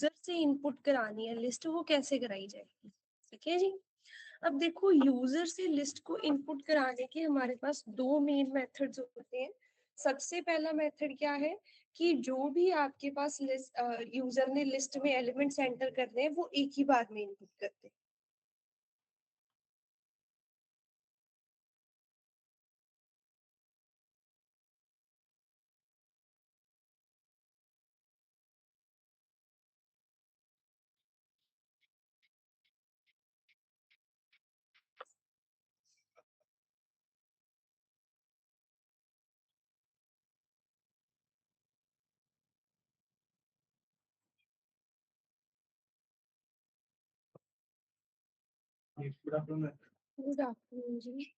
User से input करानी है लिस्ट, वो कैसे कराई जाएगी। ठीक है जी। अब देखो, यूजर से लिस्ट को इनपुट कराने के हमारे पास दो मेन मेथड्स होते हैं। सबसे पहला मेथड क्या है कि जो भी आपके पास लिस्ट यूजर ने लिस्ट में एलिमेंट्स एंटर करने हैं वो एक ही बार में इनपुट करते हैं। गुड आफ्टरनून जी।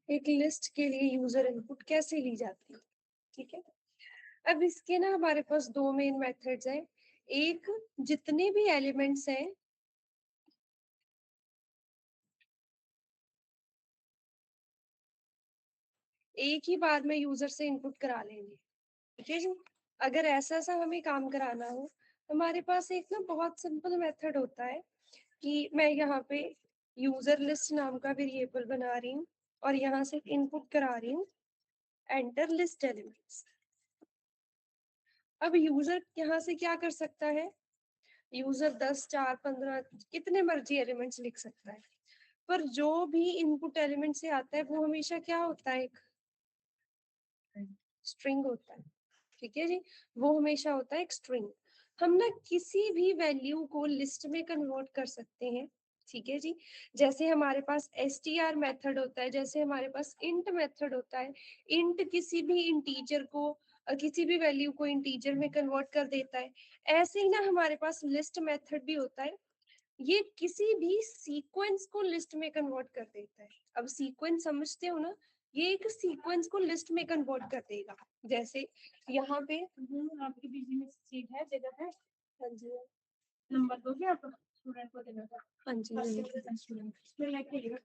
एक लिस्ट के लिए यूजर इनपुट कैसे ली जाती है। ठीक है, अब इसके ना हमारे पास दो मेन मेथड्स हैं। एक, जितने भी एलिमेंट्स हैं एक ही बार में यूजर से इनपुट करा लेंगे। ठीक है जी। अगर ऐसा हमें काम कराना हो, हमारे पास एक ना बहुत सिंपल मेथड होता है कि मैं यहाँ पे यूजर लिस्ट नाम का वेरिएबल बना रही हूँ और यहाँ से इनपुट करा रही हूँ एंटर लिस्ट एलिमेंट्स। अब यूजर यहाँ से क्या कर सकता है, यूजर 10, 4, 15 कितने मर्जी एलिमेंट्स लिख सकता है, पर जो भी इनपुट एलिमेंट से आता है वो हमेशा क्या होता है, एक स्ट्रिंग होता है। ठीक है जी, वो हमेशा होता है एक स्ट्रिंग। हम ना किसी भी वैल्यू को लिस्ट में कन्वर्ट कर सकते हैं। ठीक है जी, जैसे हमारे पास str मेथड होता है, जैसे हमारे पास int मेथड होता है। int किसी भी इंटीजर को किसी भी वैल्यू को इंटीजर में कन्वर्ट कर देता है। ऐसे ही ना हमारे पास लिस्ट मेथड भी होता है, ये किसी भी सीक्वेंस को लिस्ट में कन्वर्ट कर देता है। अब सीक्वेंस समझते हो ना, ये एक सीक्वेंस को लिस्ट में कन्वर्ट कर देगा। जैसे यहाँ पे आपकी बीजी में सीट है, जगह है। हाँ जी, नंबर दोगे आप स्टूडेंट को देना था। हाँ जी, स्टूडेंट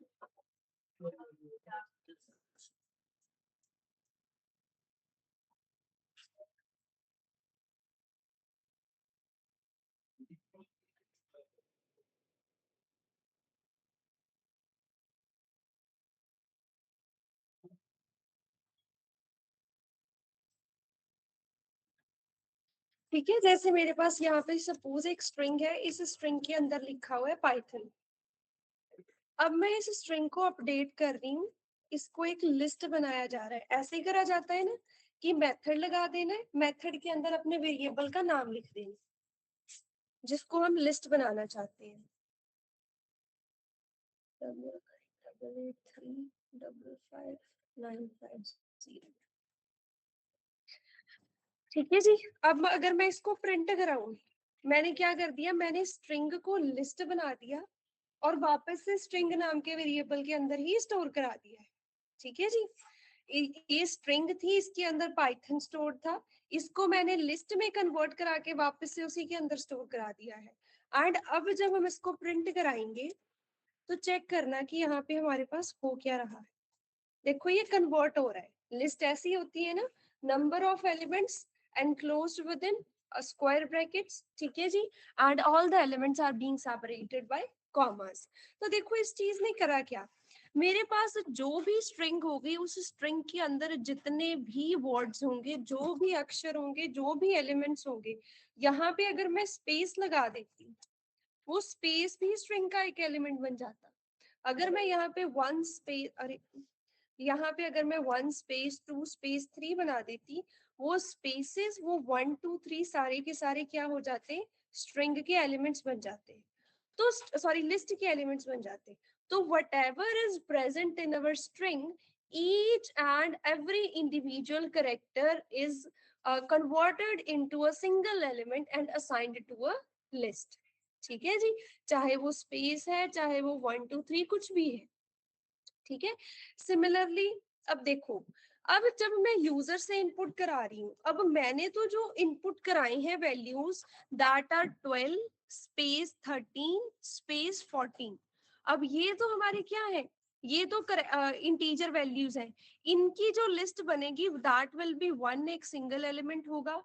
ठीक है। जैसे मेरे पास यहाँ पे सपोज एक स्ट्रिंग है, इस स्ट्रिंग के अंदर लिखा हुआ है पाइथन। अब मैं इस स्ट्रिंग को अपडेट कर रही हूँ, इसको एक लिस्ट बनाया जा रहा है। ऐसे ही करा जाता है ना कि मेथड लगा देना है, मेथड के अंदर अपने वेरिएबल का नाम लिख देना जिसको हम लिस्ट बनाना चाहते हैं। 88355590। ठीक है जी। अब अगर मैं इसको प्रिंट कराऊं, मैंने क्या कर दिया, मैंने स्ट्रिंग को लिस्ट बना दिया और वापस से स्ट्रिंग नाम के वेरिएबल के अंदर ही स्टोर करा दिया है। ठीक है जी, ये स्ट्रिंग थी, इसके अंदर पाइथन स्टोर था, इसको मैंने लिस्ट में कन्वर्ट करा के वापस से उसी के अंदर स्टोर करा दिया है। एंड अब जब हम इसको प्रिंट कराएंगे तो चेक करना कि यहाँ पे हमारे पास हो क्या रहा है। देखो ये कन्वर्ट हो रहा है। लिस्ट ऐसी होती है ना, number of elements enclosed within a square brackets। ठीक है जी, and all the elements are being separated by commas। तो देखो इस चीज ने करा क्या, मेरे पास जो भी स्ट्रिंग होगी उस स्ट्रिंग के अंदर जितने भी वर्ड्स होंगे, जो भी अक्षर होंगे, जो भी एलिमेंट्स होंगे, यहाँ पे अगर मैं स्पेस लगा देती वो स्पेस भी स्ट्रिंग का एक एलिमेंट बन जाता। अगर मैं यहाँ पे वन स्पेस, अरे यहाँ पे अगर मैं 1 स्पेस 2 स्पेस 3 बना देती, वो स्पेसेस वो 1 2 3 सारे के सारे क्या हो जाते, स्ट्रिंग के एलिमेंट्स बन जाते। तो सॉरी, लिस्ट के एलिमेंट्स बन जाते। तो what ever is present in our string, each and every individual character is converted into a single element and assigned to a list। ठीक है जी, चाहे वो स्पेस है, चाहे वो 1 2 3 कुछ भी है। ठीक है, सिमिलरली अब देखो, अब जब मैं यूजर से इनपुट करा रही हूँ, अब मैंने तो जो इनपुट कराए हैं values that are 12 space 13 space 14। अब ये तो हमारे क्या है, ये तो इंटीजर वैल्यूज हैं, इनकी जो लिस्ट बनेगी दैट विल बी 1 एक सिंगल एलिमेंट होगा,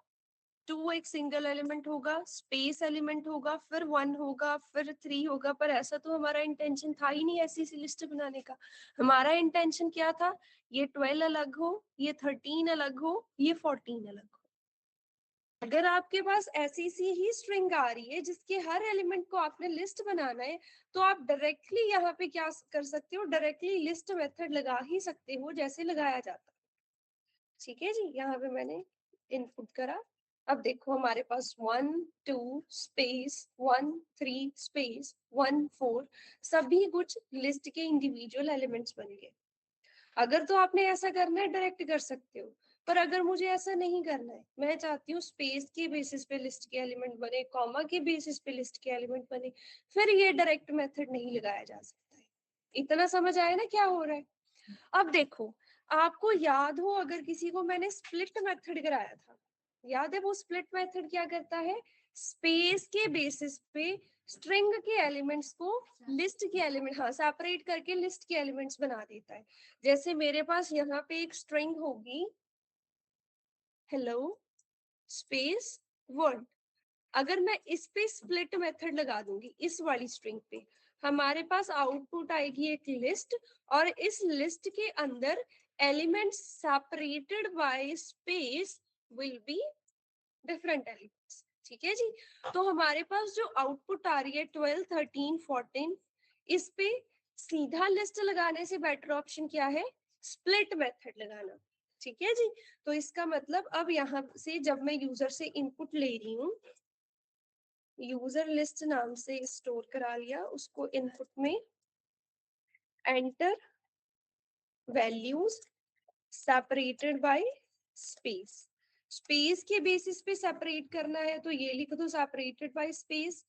2 एक सिंगल एलिमेंट होगा, स्पेस एलिमेंट होगा, फिर 1 होगा, फिर 3 होगा। पर ऐसा तो हमारा इंटेंशन था ही नहीं ऐसी सी लिस्ट बनाने का। हमारा इंटेंशन क्या था, ये 12 अलग हो, ये 13 अलग हो, ये 14 अलग हो। अगर आपके पास ऐसी सी ही स्ट्रिंग आ रही है जिसके हर एलिमेंट को आपने लिस्ट बनाना है, तो आप डायरेक्टली यहाँ पे क्या कर सकते हो, डायरेक्टली लिस्ट मेथड लगा ही सकते हो जैसे लगाया जाता है। ठीक है जी, यहाँ पे मैंने इनपुट करा। अब देखो हमारे पास 1 2 स्पेस 1 3 स्पेस 1 4 सभी कुछ लिस्ट के इंडिविजुअल एलिमेंट्स बन गए। अगर तो आपने ऐसा करना है डायरेक्ट कर सकते हो, पर अगर मुझे ऐसा नहीं करना है, मैं चाहती हूँ स्पेस के बेसिस पे लिस्ट के एलिमेंट बने, कॉमा के बेसिस पे लिस्ट के एलिमेंट बने, फिर ये डायरेक्ट मेथड नहीं लगाया जा सकता है। इतना समझ आया ना क्या हो रहा है। अब देखो, आपको याद हो अगर किसी को मैंने स्प्लिट मेथड कराया था, याद है वो स्प्लिट मेथड क्या करता है, स्पेस के बेसिस पे स्ट्रिंग के एलिमेंट्स को लिस्ट के एलिमेंट, हाँ, सेपरेट करके लिस्ट के एलिमेंट्स बना देता है। जैसे मेरे पास यहाँ पे एक स्ट्रिंग होगी हेलो स्पेस वर्ड, अगर मैं इस पे स्प्लिट मेथड लगा दूंगी इस वाली स्ट्रिंग पे, हमारे पास आउटपुट आएगी एक लिस्ट, और इस लिस्ट के अंदर elements separated by space will be different elements. ठीक है जी, तो हमारे पास जो आउटपुट आ रही है 12 13 14, इस पे सीधा लिस्ट लगाने से बेटर ऑप्शन क्या है, स्प्लिट मेथड लगाना। ठीक है जी, तो इसका मतलब अब यहाँ से जब मैं यूजर से इनपुट ले रही हूँ, यूजर लिस्ट नाम से स्टोर करा लिया उसको, इनपुट में enter values separated by space, space के बेसिस पे सेपरेट करना है तो ये लिख दो सेपरेटेड बाय स्पेस,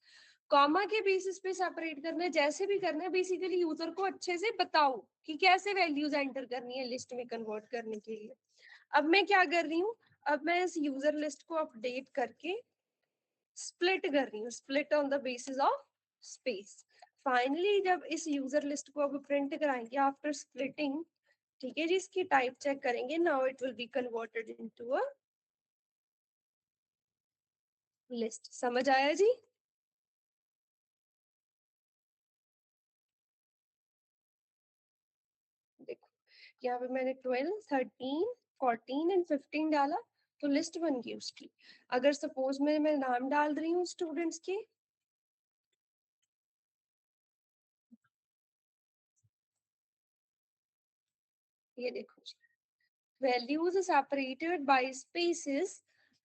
कॉमा के बेसिस पे सेपरेट करना है, जैसे भी करना है बेसिकली यूजर को अच्छे से बताओ कि कैसे वैल्यूज एंटर करनी है लिस्ट में कन्वर्ट करने के लिए। अब मैं क्या कर रही हूँ, अब मैं इस यूजर लिस्ट को अपडेट करके स्प्लिट कर रही हूँ, split on the basis of space. Finally जब इस यूजर लिस्ट को अब प्रिंट कराएंगे आफ्टर स्प्लिटिंग, ठीक है जी, इसकी टाइप चेक करेंगे, now it will be converted into a list. समझ आया जी। देखो यहाँ पे मैंने 12 13 14 एंड 15 डाला तो लिस्ट बन गई उसकी। अगर सपोज मैं नाम डाल रही हूँ स्टूडेंट्स के, ये देखो जी, values separated by spaces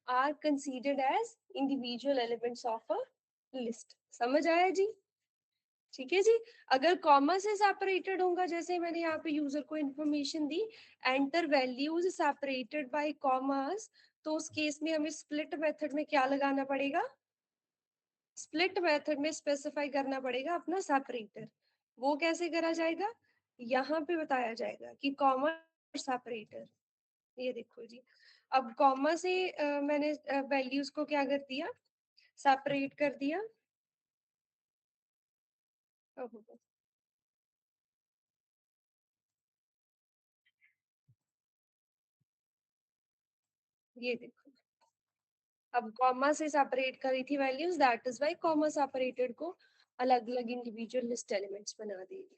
are considered as individual elements of a list। समझ आया जी। ठीक है जी, अगर कॉमा से सेपरेटेड होगा, जैसे मैंने यहाँ पे यूजर को information the enter values separated by commas, तो उस केस में हमें स्प्लिट मेथड में क्या लगाना पड़ेगा, स्प्लिट मेथड में स्पेसिफाई करना पड़ेगा अपना सेपरेटर। वो कैसे करा जाएगा, यहाँ पे बताया जाएगा कि कॉमा सेपरेटर। ये देखो जी, अब कॉमा से मैंने वैल्यूज को क्या कर दिया, सेपरेट कर दिया। ये देखो, अब कॉमा से सेपरेट करी थी values, that is Y comma separated को अलग अलग इंडिविजुअल लिस्ट एलिमेंट्स बना देगी।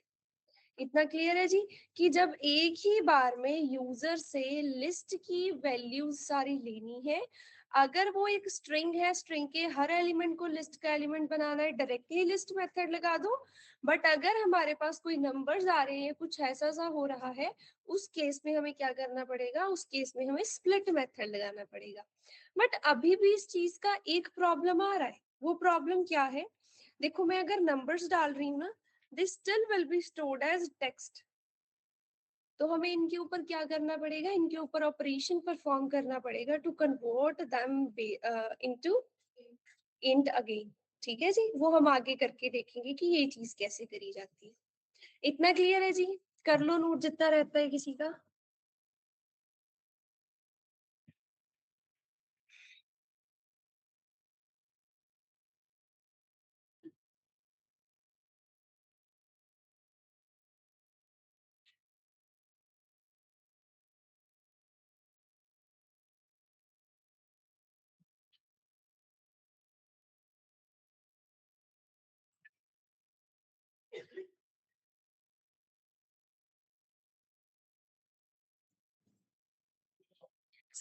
इतना क्लियर है जी, कि जब एक ही बार में यूजर से लिस्ट की वैल्यूज सारी लेनी है, अगर वो एक स्ट्रिंग है, स्ट्रिंग के हर एलिमेंट को लिस्ट का एलिमेंट बनाना है, डायरेक्टली लिस्ट मेथड लगा दो। बट अगर हमारे पास कोई नंबर्स आ रहे हैं, कुछ ऐसा सा हो रहा है, उस केस में हमें क्या करना पड़ेगा, उस केस में हमें स्प्लिट मेथड लगाना पड़ेगा। बट अभी भी इस चीज का एक प्रॉब्लम आ रहा है, वो प्रॉब्लम क्या है, देखो मैं अगर नंबर्स डाल रही हूँ ना, this still will be stored as text, तो हमें इनके ऊपर क्या करना पड़ेगा, इनके ऊपर ऑपरेशन परफॉर्म करना पड़ेगा to convert them into int again. ठीक है जी, वो हम आगे करके देखेंगे कि ये चीज कैसे करी जाती है। इतना क्लियर है जी, कर लो नोट जितना रहता है किसी का।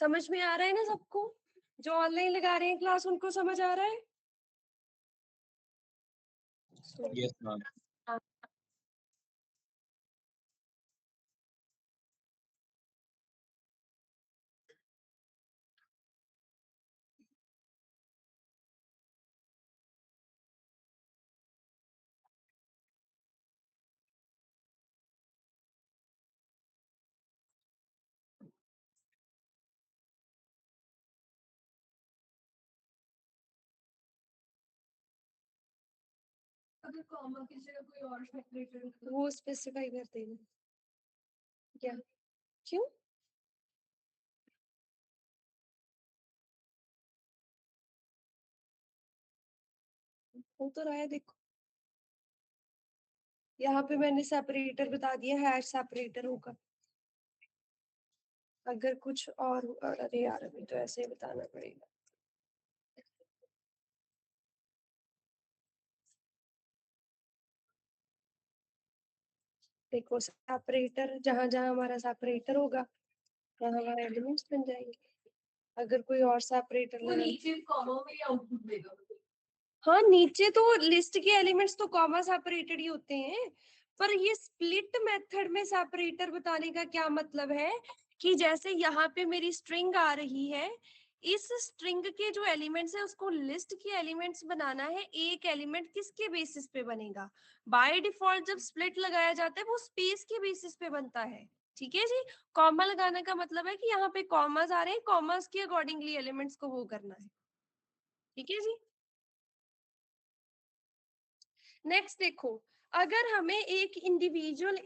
समझ में आ रहा है ना सबको? जो ऑनलाइन लगा रहे हैं क्लास उनको समझ आ रहा है? Yes ma'am. हाँ, अगर कॉमा की जगह कोई और सेपरेटर वो स्पेसिफाई कर देना। क्या? क्यों? हो तो रहा है, देखो यहाँ पे मैंने सेपरेटर बता दिया, हैश सेपरेटर होगा। अगर कुछ और अरे यार अभी तो ऐसे ही बताना पड़ेगा। देखो सेपरेटर जहां जहां हमारा सेपरेटर होगा वहां हमारे एलिमेंट्स बन जाएंगे। अगर कोई और सेपरेटर लगा नीचे कॉमा में आउटपुट देगा। हाँ नीचे तो लिस्ट के एलिमेंट्स तो कॉमा सेपरेटेड ही होते हैं, पर ये स्प्लिट मेथड में सेपरेटर बताने का क्या मतलब है कि जैसे यहाँ पे मेरी स्ट्रिंग आ रही है, इस स्ट्रिंग के जो एलिमेंट्स है उसको लिस्ट के एलिमेंट्स बनाना है। एक एलिमेंट किसके बेसिस पे बनेगा? बाय डिफॉल्ट जब स्प्लिट लगाया जाता है वो स्पेस के बेसिस पे बनता है। ठीक है जी। कॉमा लगाने का मतलब है कि यहाँ पे कॉमास आ रहे हैं, कॉमास के अकॉर्डिंगली एलिमेंट्स को वो करना है। ठीक है जी। नेक्स्ट देखो, अगर हमें एक इंडिविजुअल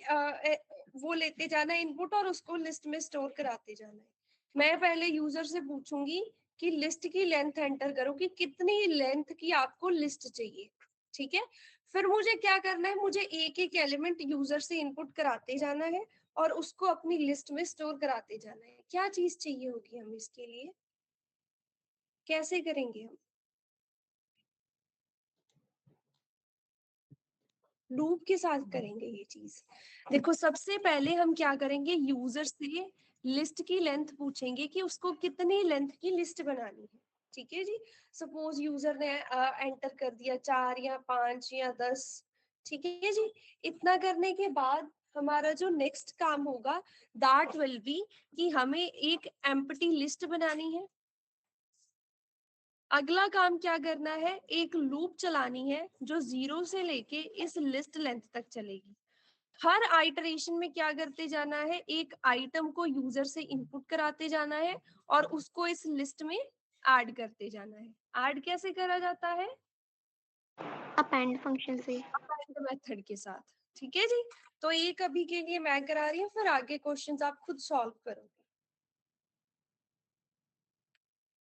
वो लेते जाना है इनपुट और उसको लिस्ट में स्टोर कराते जाना है, मैं पहले यूजर से पूछूंगी कि लिस्ट की लेंथ एंटर करो कि कितनी लेंथ की आपको लिस्ट चाहिए। ठीक है। फिर मुझे क्या करना है, मुझे एक एक एलिमेंट यूजर से इनपुट कराते जाना है और उसको अपनी लिस्ट में स्टोर कराते जाना है। क्या चीज चाहिए होगी हम इसके लिए? कैसे करेंगे हम? लूप के साथ करेंगे ये चीज। देखो सबसे पहले हम क्या करेंगे, यूजर से लिस्ट की लेंथ पूछेंगे कि उसको कितनी लेंथ की लिस्ट बनानी है। ठीक है जी। सपोज यूजर ने एंटर कर दिया 4 या 5 या 10। ठीक है जी। इतना करने के बाद हमारा जो नेक्स्ट काम होगा दैट विल बी कि हमें एक एम्प्टी लिस्ट बनानी है। अगला काम क्या करना है, एक लूप चलानी है जो 0 से लेके इस लिस्ट लेंथ तक चलेगी। हर आइटरेशन में क्या करते जाना है, एक आइटम को यूजर से इनपुट कराते जाना है और उसको इस लिस्ट में ऐड करते जाना है। ऐड कैसे करा जाता है? अपेंड फंक्शन से। अपेंड मेथड के साथ। ठीक है जी। तो एक अभी के लिए मैं करा रही हूँ, फिर आगे क्वेश्चंस आप खुद सॉल्व करोगे।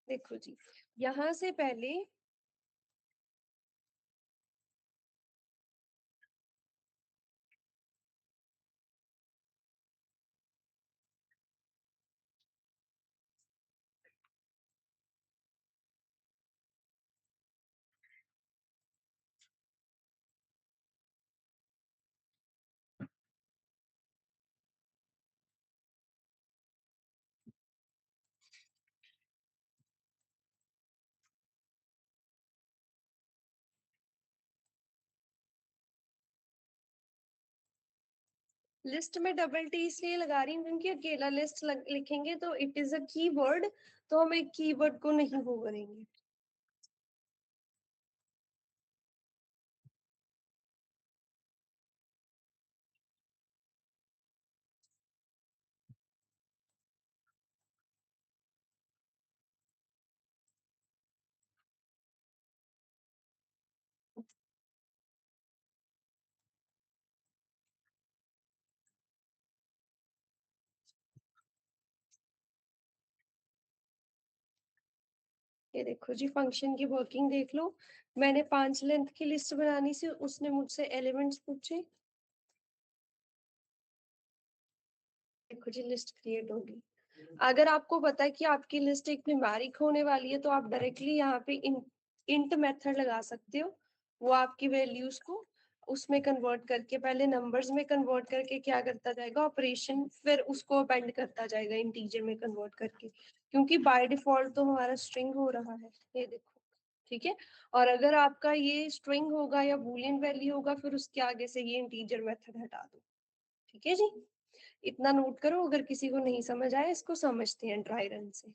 देखो जी, यहां से पहले लिस्ट में डबल टी इसलिए लगा रही हूँ क्योंकि अकेला लिस्ट लिखेंगे तो इट इज अ कीवर्ड, तो हम एक कीवर्ड को नहीं वो करेंगे। ये देखो जी, फंक्शन की वर्किंग देख लो। मैंने 5 लेंथ की लिस्ट बनानी थी, उसने मुझसे एलिमेंट्स पूछे। देखो जी लिस्ट क्रिएट होगी। अगर आपको पता है कि आपकी लिस्ट एक न्यूमेरिक होने वाली है तो आप डायरेक्टली यहाँ पे इंट मेथड लगा सकते हो, वो आपकी वैल्यूज को उसमें कन्वर्ट करके, पहले नंबर्स में कन्वर्ट करके क्या करता जाएगा ऑपरेशन, फिर उसको अपेंड करता जाएगा इंटीजर में कन्वर्ट करके, क्योंकि बाय डिफॉल्ट तो हमारा स्ट्रिंग हो रहा है, ये देखो, ठीक है। और अगर आपका ये स्ट्रिंग होगा या बूलियन वैल्यू होगा, फिर उसके आगे से ये इंटीजर मेथड हटा दो, ठीक है जी। इतना नोट करो, अगर किसी को नहीं समझ आया इसको समझते हैं ड्राई रन से।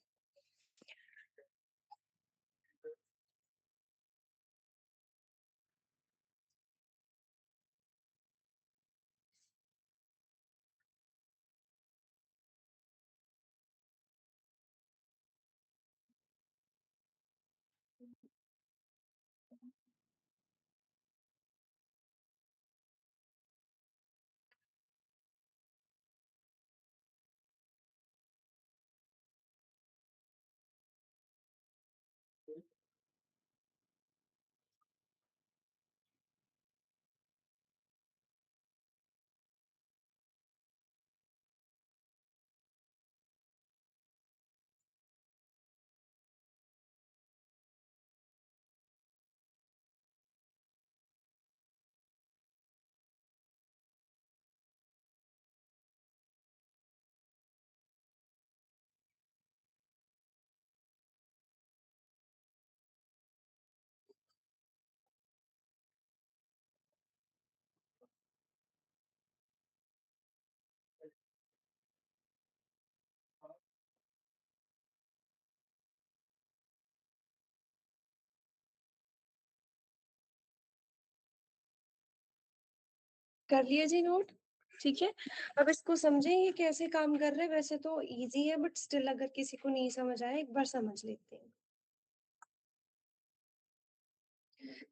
कर लिया जी नोट, ठीक है। अब इसको समझें ये कैसे काम कर रहे हैं, वैसे तो इजी है बट स्टिल अगर किसी को नहीं समझ आया एक बार समझ लेते हैं।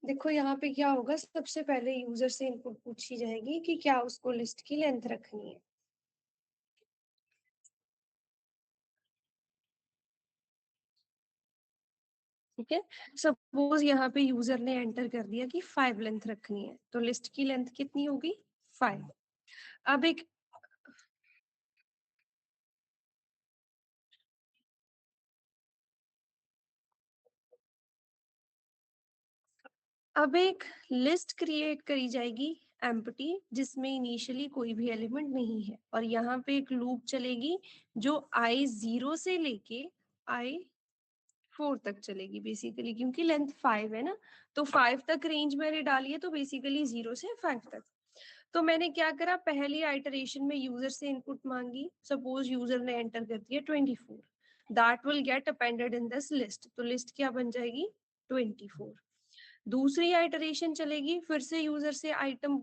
देखो यहाँ पे क्या होगा, सबसे पहले यूजर से इनपुट पूछी जाएगी कि क्या उसको लिस्ट की लेंथ रखनी है, ठीक है। सपोज यहाँ पे यूजर ने एंटर कर दिया कि 5 लेंथ रखनी है, तो लिस्ट की लेंथ कितनी होगी 5। अब एक लिस्ट क्रिएट करी जाएगी एम्प्टी, जिसमें इनिशियली कोई भी एलिमेंट नहीं है, और यहाँ पे एक लूप चलेगी जो i0 से लेके i4 तक चलेगी बेसिकली, क्योंकि लेंथ 5 है ना, तो 5 तक रेंज मैंने डाली है, तो बेसिकली 0 से 5 तक। तो मैंने क्या करा, पहली आइटरेशन में यूजर से इनपुट मांगी, सपोज यूजर ने एंटर कर दिया 24, that will get appended in this list, तो लिस्ट क्या बन जाएगी 24। दूसरी आइटरेशन चलेगी, फिर से यूजर से आइटम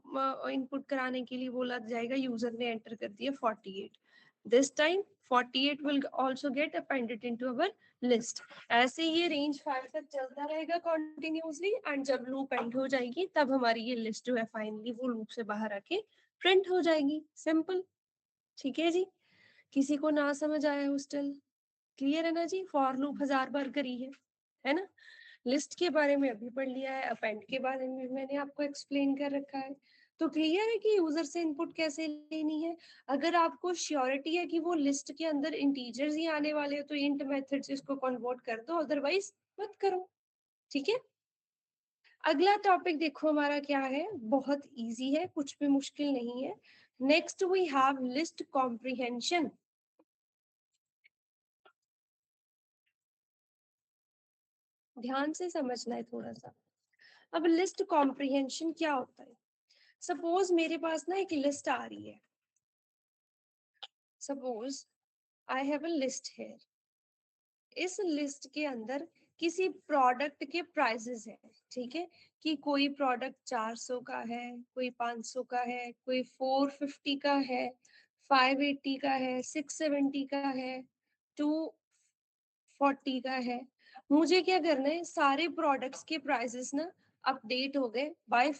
इनपुट कराने के लिए बोला जाएगा, यूजर ने एंटर कर दिया 48, this time 48 will also get appended into our list. ऐसे ये रेंज 5 तक चलता रहेगा कॉन्टिन्यूसली, एंड जब लूप एंड हो जाएगी तब हमारी ये लिस्ट जो है फाइनली वो लूप से बाहर आके प्रिंट हो जाएगी, सिंपल, ठीक है जी। किसी को ना समझ आया हॉस्टल, क्लियर है ना जी, फॉर लूप 1000 बार करी है ना। लिस्ट के बारे में अभी पढ़ लिया है, अपेंड के बारे में मैंने आपको एक्सप्लेन कर रखा है, तो क्लियर है कि यूजर से इनपुट कैसे लेनी है। अगर आपको श्योरिटी है कि वो लिस्ट के अंदर इंटीजर्स ही आने वाले हैं, तो इंट मेथड से इसको कन्वर्ट कर दो, अदरवाइज मत करो, ठीक है। अगला टॉपिक देखो हमारा क्या है, बहुत इजी है, कुछ भी मुश्किल नहीं है। Next we have list comprehension. ध्यान से समझना है थोड़ा सा। अब लिस्ट कॉम्प्रिहेंशन क्या होता है, सपोज मेरे पास ना एक लिस्ट आ रही है, suppose I have a list है, इस लिस्ट के अंदर किसी प्रोडक्ट के प्राइसेस हैं, ठीक है, कि कोई प्रोडक्ट 400 का है, कोई 500 का है, कोई 450 का है, 580 का है, 670 का है, 240 का है। मुझे क्या करना है, सारे प्रोडक्ट्स के प्राइसेस ना अपडेट हो गए बाय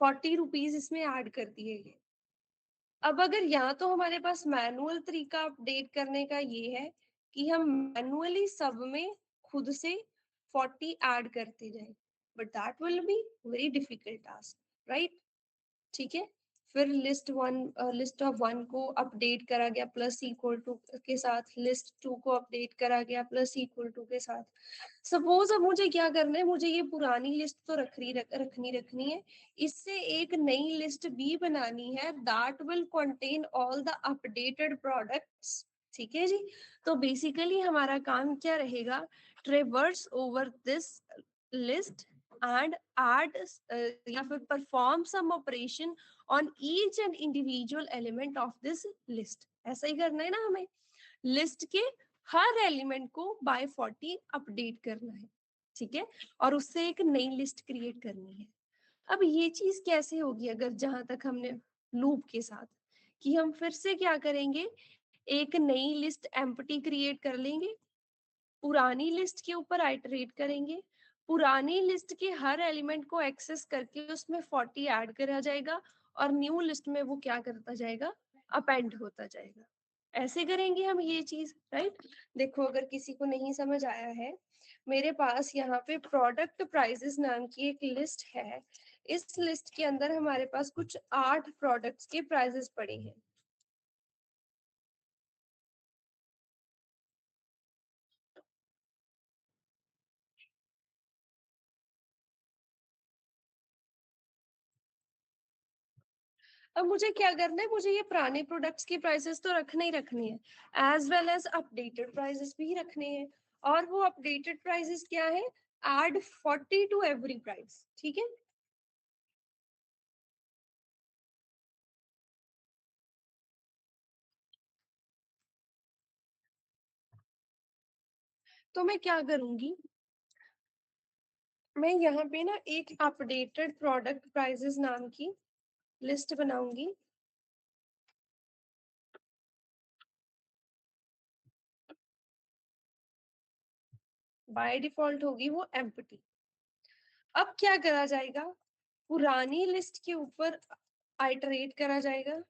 40 रुपीज इसमें ऐड कर दिए गए। अब अगर यहाँ तो हमारे पास मैनुअल तरीका अपडेट करने का ये है कि हम मैनुअली सब में खुद से 40 ऐड करते जाए, but that will be very difficult task, right, ठीक है। फिर लिस्ट ऑफ वन को अपडेट करा गया प्लस इक्वल टू के साथ, लिस्ट टू को अपडेट करा गया प्लस इक्वल टू के साथ। सपोज अब मुझे क्या करना है, मुझे ये पुरानी लिस्ट तो रखनी है, इससे एक नई लिस्ट भी बनानी है that will contain all the updated products. ठीक है जी। तो बेसिकली हमारा काम क्या रहेगा, ट्रेवर्स over this list and add या फिर perform some operation on each and individual element of this list। ऐसा ही करना है ना हमें, लिस्ट के हर एलिमेंट को बाय 40 अपडेट करना है। ठीक है, और उससे एक नई लिस्ट क्रिएट करनी है। अब ये चीज कैसे होगी, अगर जहां तक हमने लूप के साथ कि हम फिर से क्या करेंगे, एक नई लिस्ट एम्प्टी क्रिएट कर लेंगे, पुरानी लिस्ट के ऊपर आइटरेट करेंगे, पुरानी लिस्ट के हर एलिमेंट को एक्सेस करके उसमें 40 ऐड करा जाएगा और न्यू लिस्ट में वो क्या करता जाएगा, अपेंड होता जाएगा। ऐसे करेंगे हम ये चीज, राइट। देखो अगर किसी को नहीं समझ आया है, मेरे पास यहाँ पे प्रोडक्ट प्राइसेस नाम की एक लिस्ट है। इस लिस्ट के अंदर हमारे पास कुछ 8 प्रोडक्ट्स के प्राइसेस पड़े हैं। अब मुझे क्या करना है, मुझे ये पुराने प्रोडक्ट्स की प्राइसेस तो रखने ही रखनी है, as well as updated prices भी रखने हैं। और वो अपडेटेड प्राइसेस क्या है, एड 40 टू एवरी प्राइस। ठीक है, तो मैं क्या करूंगी, मैं यहाँ पे ना एक अपडेटेड प्रोडक्ट प्राइसेस नाम की लिस्ट बनाऊंगी। बाय डिफॉल्ट होगी वो एम्प्टी। अब क्या करा जाएगा, पुरानी लिस्ट के ऊपर आइटरेट करा जाएगा,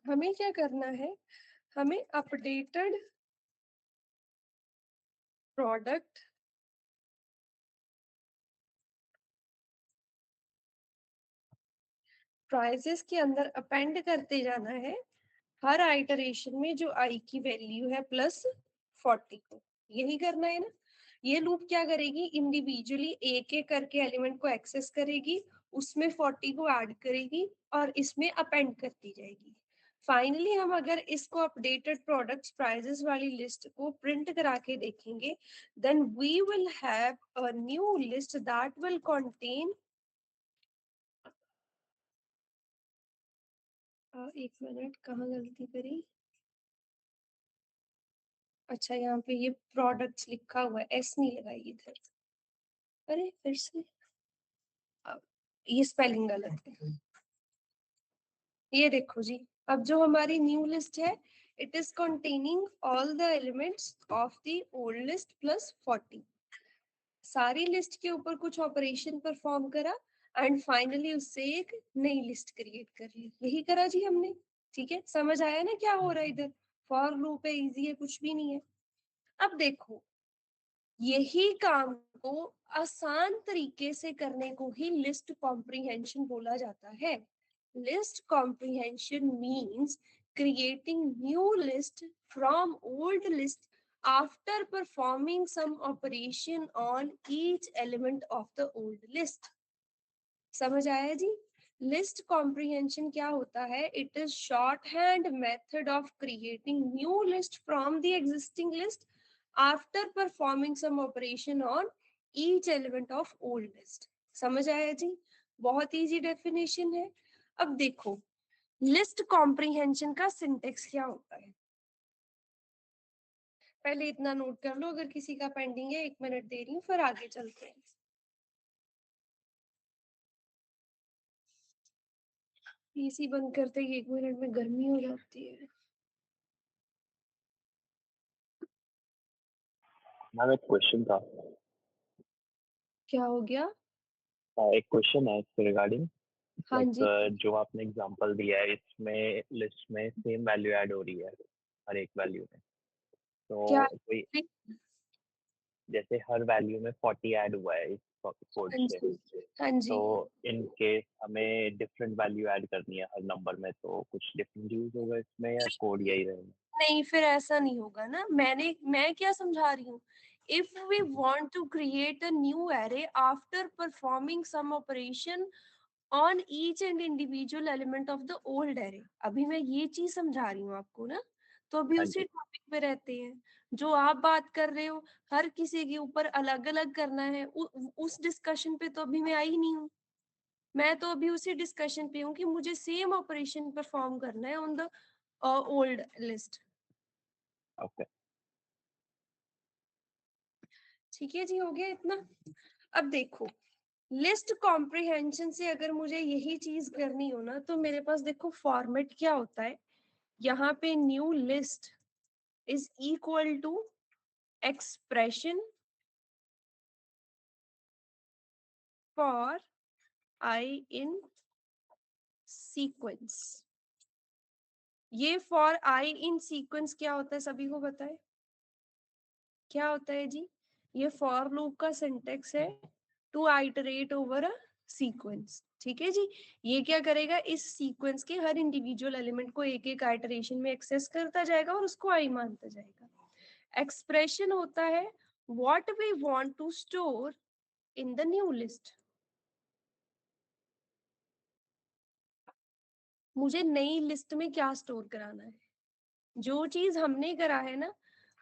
हमें क्या करना है, हमें अपडेटेड प्रोडक्ट प्राइजेस के अंदर अपेंड करते जाना है हर आइटरेशन में जो आई की वैल्यू है प्लस 40 को। यही करना है ना। ये लूप क्या करेगी, इंडिविजुअली एक एक करके एलिमेंट को एक्सेस करेगी, उसमें 40 को ऐड करेगी और इसमें अपेंड करती जाएगी। फाइनली हम अगर इसको अपडेटेड प्रोडक्ट्स प्राइजेस वाली लिस्ट को प्रिंट करा के देखेंगे, then we will have a new list that will contain, एक मिनट कहाँ गलती करी, अच्छा यहाँ पे ये प्रोडक्ट्स लिखा हुआ है, एस नहीं लगाई इधर, अरे फिर से ये स्पेलिंग गलत है। ये देखो जी, अब जो हमारी न्यू लिस्ट है, it is containing all the elements of the old list plus 40। सारी लिस्ट के ऊपर कुछ ऑपरेशन परफॉर्म करा एंड फाइनली उससे एक नई लिस्ट क्रिएट कर ली। यही करा जी हमने। ठीक है, समझ आया ना क्या हो रहा है इधर, फॉर लूप है, इजी है, कुछ भी नहीं है। अब देखो, यही काम को आसान तरीके से करने को ही लिस्ट कॉम्प्रिहेंशन बोला जाता है। List comprehension means creating new list from old list after performing some operation on each element of the old list। समझ आया जी। लिस्ट कॉम्प्रिहेंशन क्या होता है, it is short hand method of creating new list from the existing list after performing some operation on each element of old list. समझ आया जी, बहुत easy definition है। अब देखो लिस्ट कॉम्प्रिहेंशन का सिंटेक्स क्या होता है, पहले इतना नोट कर लो, अगर किसी का पेंडिंग है 1 मिनट दे रही हूँ, फिर आगे चलते हैं। एसी बंद करते ही 1 मिनट में गर्मी हो जाती है। मैम एक क्वेश्चन था। क्या हो गया? एक क्वेश्चन है इसके रिगार्डिंग, हाँ जी, लाइक जो आपने एग्जांपल दिया है इसमें लिस्ट में सेम वैल्यू ऐड हो रही है हर एक वैल्यू में, क्या? तो कोई जैसे हर वैल्यू में 40 ऐड हुआ है इस कोड हाँ से, जी, हाँ जी। तो इन केस हमें डिफरेंट वैल्यू ऐड करनी है हर नंबर में, तो कुछ डिफरेंट यूज होगा इसमें या कोड यही रहेगा? नहीं, फिर ऐसा नहीं होगा ना। मैं क्या समझा रही हूँ, if we want to create a new array after performing some operation on each and individual element of the old array, अभी मैं ये चीज समझा रही हूँ आपको ना, तो अभी हाँ उसी जी। टॉपिक पे रहते हैं। जो आप बात कर रहे हो हर किसी के ऊपर अलग अलग करना है, उस डिस्कशन पे तो अभी मैं आई नहीं हूँ। मैं तो अभी उसी डिस्कशन पे हूँ कि मुझे सेम ऑपरेशन परफॉर्म करना है on the old list. Okay. ठीक है जी, हो गया इतना। अब देखो, लिस्ट कॉम्प्रिहेंशन से अगर मुझे यही चीज करनी हो ना, तो मेरे पास देखो फॉर्मेट क्या होता है। यहाँ पे new list is equal to expression for I in sequence. ये फॉर आई इन सीक्वेंस क्या होता है, सभी को पता है क्या होता है जी? ये फॉर लूप का सिंटेक्स है to iterate over a sequence. ठीक है जी। ये क्या करेगा, इस सीक्वेंस के हर इंडिविजुअल एलिमेंट को एक एक आइटरेशन में एक्सेस करता जाएगा और उसको आई मानता जाएगा। एक्सप्रेशन होता है what we want to store in the new list. मुझे नई लिस्ट में क्या स्टोर कराना है, जो चीज हमने करा है ना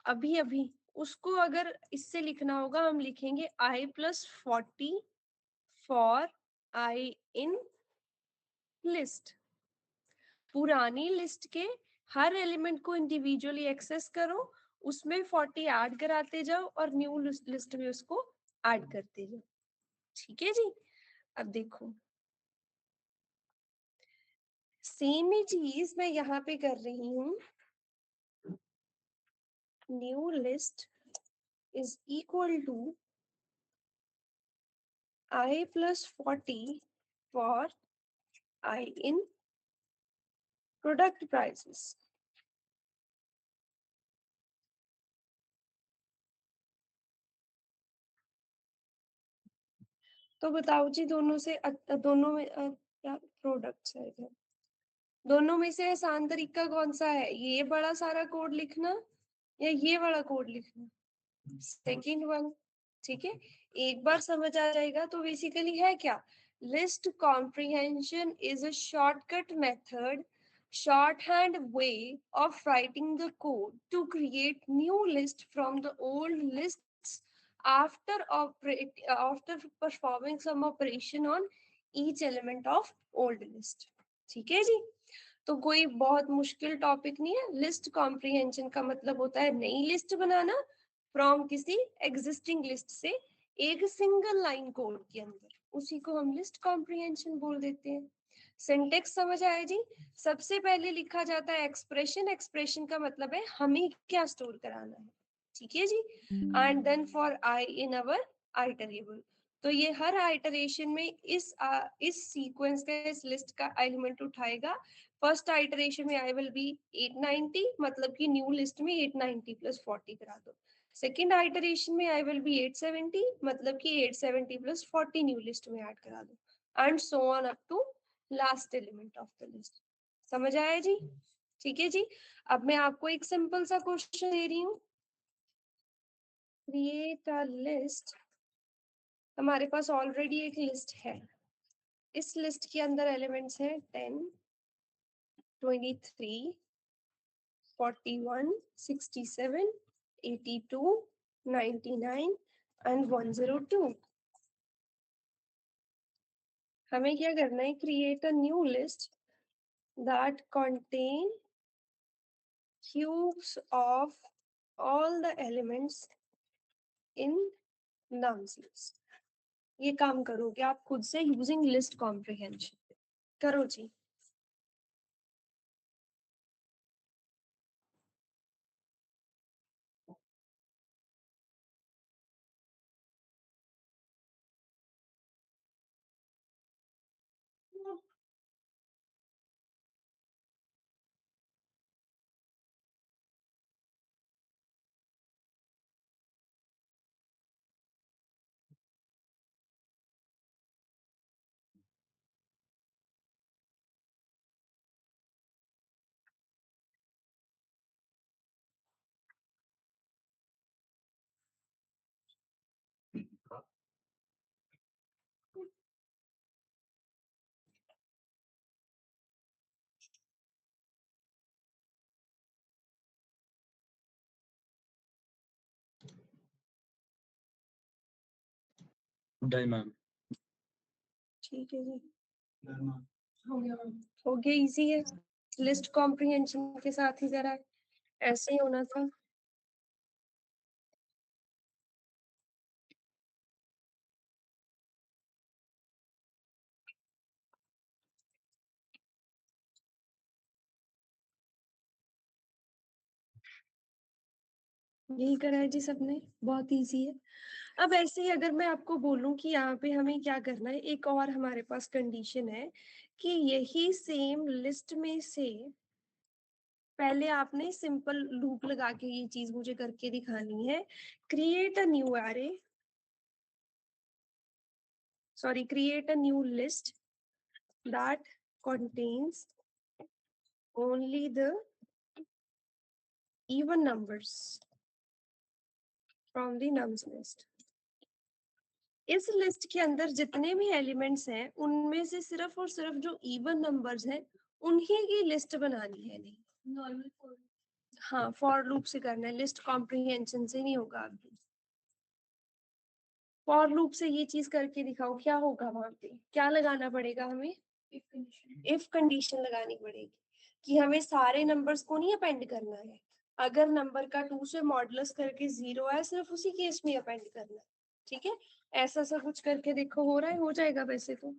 अभी अभी, उसको अगर इससे लिखना होगा, हम लिखेंगे i+40 for I in list. पुरानी लिस्ट के हर एलिमेंट को इंडिविजुअली एक्सेस करो, उसमें 40 ऐड कराते जाओ और न्यू लिस्ट में उसको ऐड करते जाओ। ठीक है जी। अब देखो, सेम ही चीज मैं यहाँ पे कर रही हूँ। New list is equal to i+40 for I in product prices. तो बताओ जी, दोनों से दोनों में क्या प्रोडक्ट्स है इधर, दोनों में से आसान तरीका कौन सा है, ये बड़ा सारा कोड लिखना या ये बड़ा कोड लिखना? Second one. ठीक है, एक बार समझ आ जाएगा। तो बेसिकली है क्या, list comprehension is a shortcut method, shorthand way of writing the code to create new list from the old lists after performing some operation on each element of old list। ठीक है जी। तो कोई बहुत मुश्किल topic नहीं है। List comprehension का मतलब होता है नई लिस्ट बनाना फ्रॉम किसी एग्जिस्टिंग लिस्ट से एक सिंगल लाइन कोड के अंदर, उसी को हम लिस्ट कॉम्प्रिहेंशन बोल देते हैं। सिंटेक्स समझ आया जी? सबसे पहले लिखा जाता है एक्सप्रेशन, एक्सप्रेशन का मतलब है हमें क्या स्टोर कराना है। ठीक है जी। And then for I in our iterable, तो ये हर आइटरेशन में इस सीक्वेंस का, इस लिस्ट का एलिमेंट उठाएगा। फर्स्ट आइटरेशन में आई विल बी 890, मतलब कि न्यू लिस्ट में 890+40 करा दो। सेकेंड आइटरेशन में आई विल बी 870, मतलब कि 870+40 न्यू लिस्ट में ऐड करा दो, and so on up to last element of the list. समझ आया जी? ठीक है जी। अब मैं आपको एक सिंपल सा क्वेश्चन दे रही हूँ। क्रिएट अ लिस्ट, हमारे पास ऑलरेडी एक लिस्ट है। इस लिस्ट के अंदर एलिमेंट्स हैं 10, 23, 41, 67, 82, 99 एंड 102। हमें क्या करना है, create a new list that contain cubes of all the elements in nums list। ये काम करोगे आप खुद से यूजिंग लिस्ट कॉम्प्रिहेंशन। करो जी। Done ma'am. ठीक है जी, हो गया, इजी है। लिस्ट कॉम्प्रिहेंशन के साथ ही जरा ऐसे ही होना था। यही करा है जी सबने, बहुत इजी है। अब ऐसे ही अगर मैं आपको बोलूं कि यहाँ पे हमें क्या करना है, एक और हमारे पास कंडीशन है कि यही सेम लिस्ट में से पहले आपने सिंपल लूप लगा के ये चीज मुझे करके दिखानी है। Create a new array, sorry, create a new list that contains only the even numbers from the nums list। इस लिस्ट के अंदर जितने भी एलिमेंट्स हैं उनमें से सिर्फ और सिर्फ जो इवन नंबर्स हैं उन्हीं की लिस्ट बनानी है। नहीं, नॉर्मल फॉर, हाँ, फॉर लूप से करना है, लिस्ट कॉम्प्रिहेंशन से नहीं होगा। अभी फॉर लूप से ये चीज करके दिखाओ, क्या होगा वहां पे, क्या लगाना पड़ेगा हमें, इफ कंडीशन लगानी पड़ेगी कि हमें सारे नंबर्स को नहीं अपेंड करना है। अगर नंबर का 2 से मॉडुलस करके 0 है, सिर्फ उसी केस में अपेंड करना है। ठीक है, ऐसा सब कुछ करके देखो, हो रहा है, हो जाएगा वैसे तो।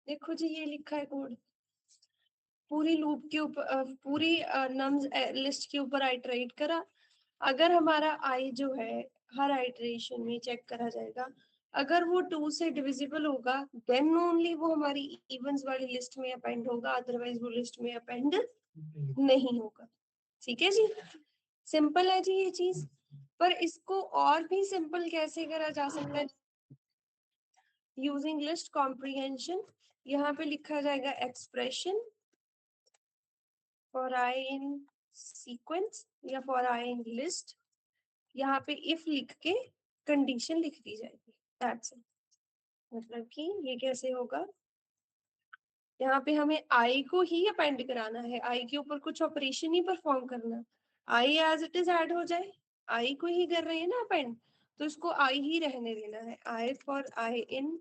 देखो जी, ये लिखा है कोड, पूरी लूप के ऊपर, पूरी नम्स लिस्ट के ऊपर आइटरेट करा। अगर हमारा आई जो है हर आइटरेशन में चेक करा जाएगा, अगर वो 2 से डिविजिबल होगा देन ओनली वो हमारी इवंस वाली लिस्ट में अपेंड होगा, अदरवाइज वो लिस्ट में अपेंड नहीं होगा। ठीक है जी, सिंपल है जी ये चीज। पर इसको और भी सिंपल कैसे करा जा सकता है, यूजिंग लिस्ट कॉम्प्रिहेंशन। यहाँ पे लिखा जाएगा expression for I in sequence या फॉर आई इन लिस्ट, यहाँ पे इफ लिख के कंडीशन लिख दी जाएगी। That's it. मतलब कि ये कैसे होगा, यहाँ पे हमें आई को ही अपेंड कराना है, आई के ऊपर कुछ ऑपरेशन ही परफॉर्म करना, I as it is add हो जाए, आई को ही कर रहे हैं ना अपेंड, तो इसको आई ही रहने देना है। I for I in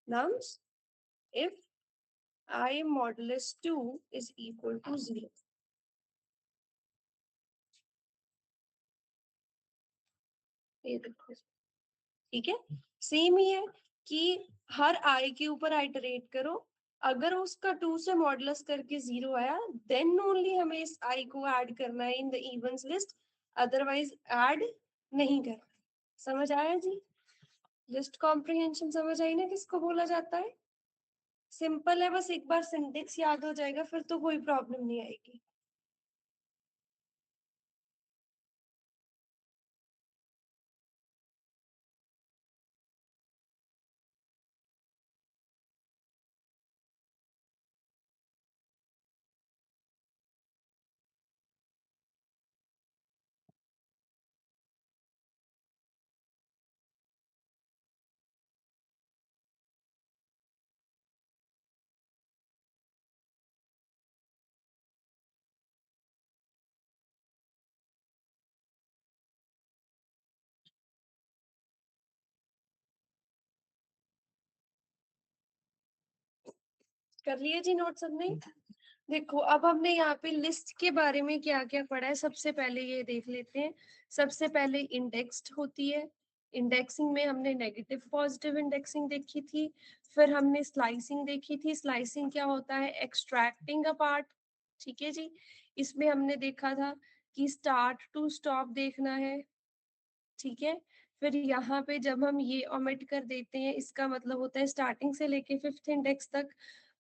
nums if i modulus 2 is equal to 0। ये देखो, ठीक है, सेम ही है कि हर आई के ऊपर आइटरेट करो, अगर उसका 2 से मॉडुलस करके 0 आया देन ओनली हमें इस आई को ऐड करना है in the Evans list, otherwise add नहीं करना। समझ आया जी, लिस्ट कॉम्प्रिहेंशन समझ आई ना किसको बोला जाता है। सिंपल है, बस एक बार सिंटेक्स याद हो जाएगा फिर तो कोई प्रॉब्लम नहीं आएगी। कर लिए जी नोट सबने? देखो अब हमने यहाँ पे लिस्ट के बारे में क्या क्या पढ़ा है, सबसे पहले ये देख लेते हैं। सबसे पहले इंडेक्स्ड होती है। इंडेक्सिंग में हमने नेगेटिव पॉजिटिव इंडेक्सिंग देखी थी। फिर हमने स्लाइसिंग देखी थी। स्लाइसिंग क्या होता है? Extracting a part. ठीक है जी। इसमें हमने देखा था कि स्टार्ट टू स्टॉप देखना है। ठीक है। फिर यहाँ पे जब हम ये ओमिट कर देते हैं, इसका मतलब होता है स्टार्टिंग से लेके 5th इंडेक्स तक।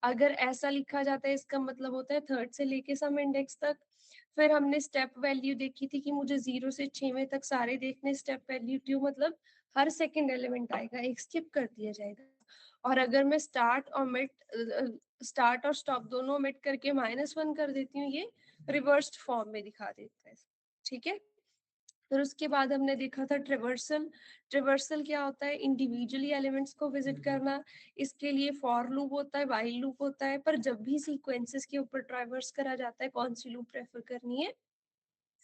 अगर ऐसा लिखा जाता है, इसका मतलब होता है 3rd से लेके सम इंडेक्स तक। फिर हमने स्टेप वैल्यू देखी थी कि मुझे 0 से 6वें तक सारे देखने। स्टेप वैल्यू 2 मतलब हर सेकंड एलिमेंट आएगा, एक स्किप कर दिया जाएगा। और अगर मैं स्टार्ट और स्टॉप दोनों ओमिट करके -1 कर देती हूँ, ये रिवर्स्ड फॉर्म में दिखा देता है। ठीक है। फिर उसके बाद हमने देखा था ट्रिवर्सल। ट्रिवर्सल क्या होता है? इंडिविजुअली एलिमेंट्स को विजिट करना। इसके लिए फॉर लूप होता है, व्हाइल लूप होता है, पर जब भी सीक्वेंसेस के ऊपर ट्राइवर्स करा जाता है, कौन सी लूप प्रेफर करनी है?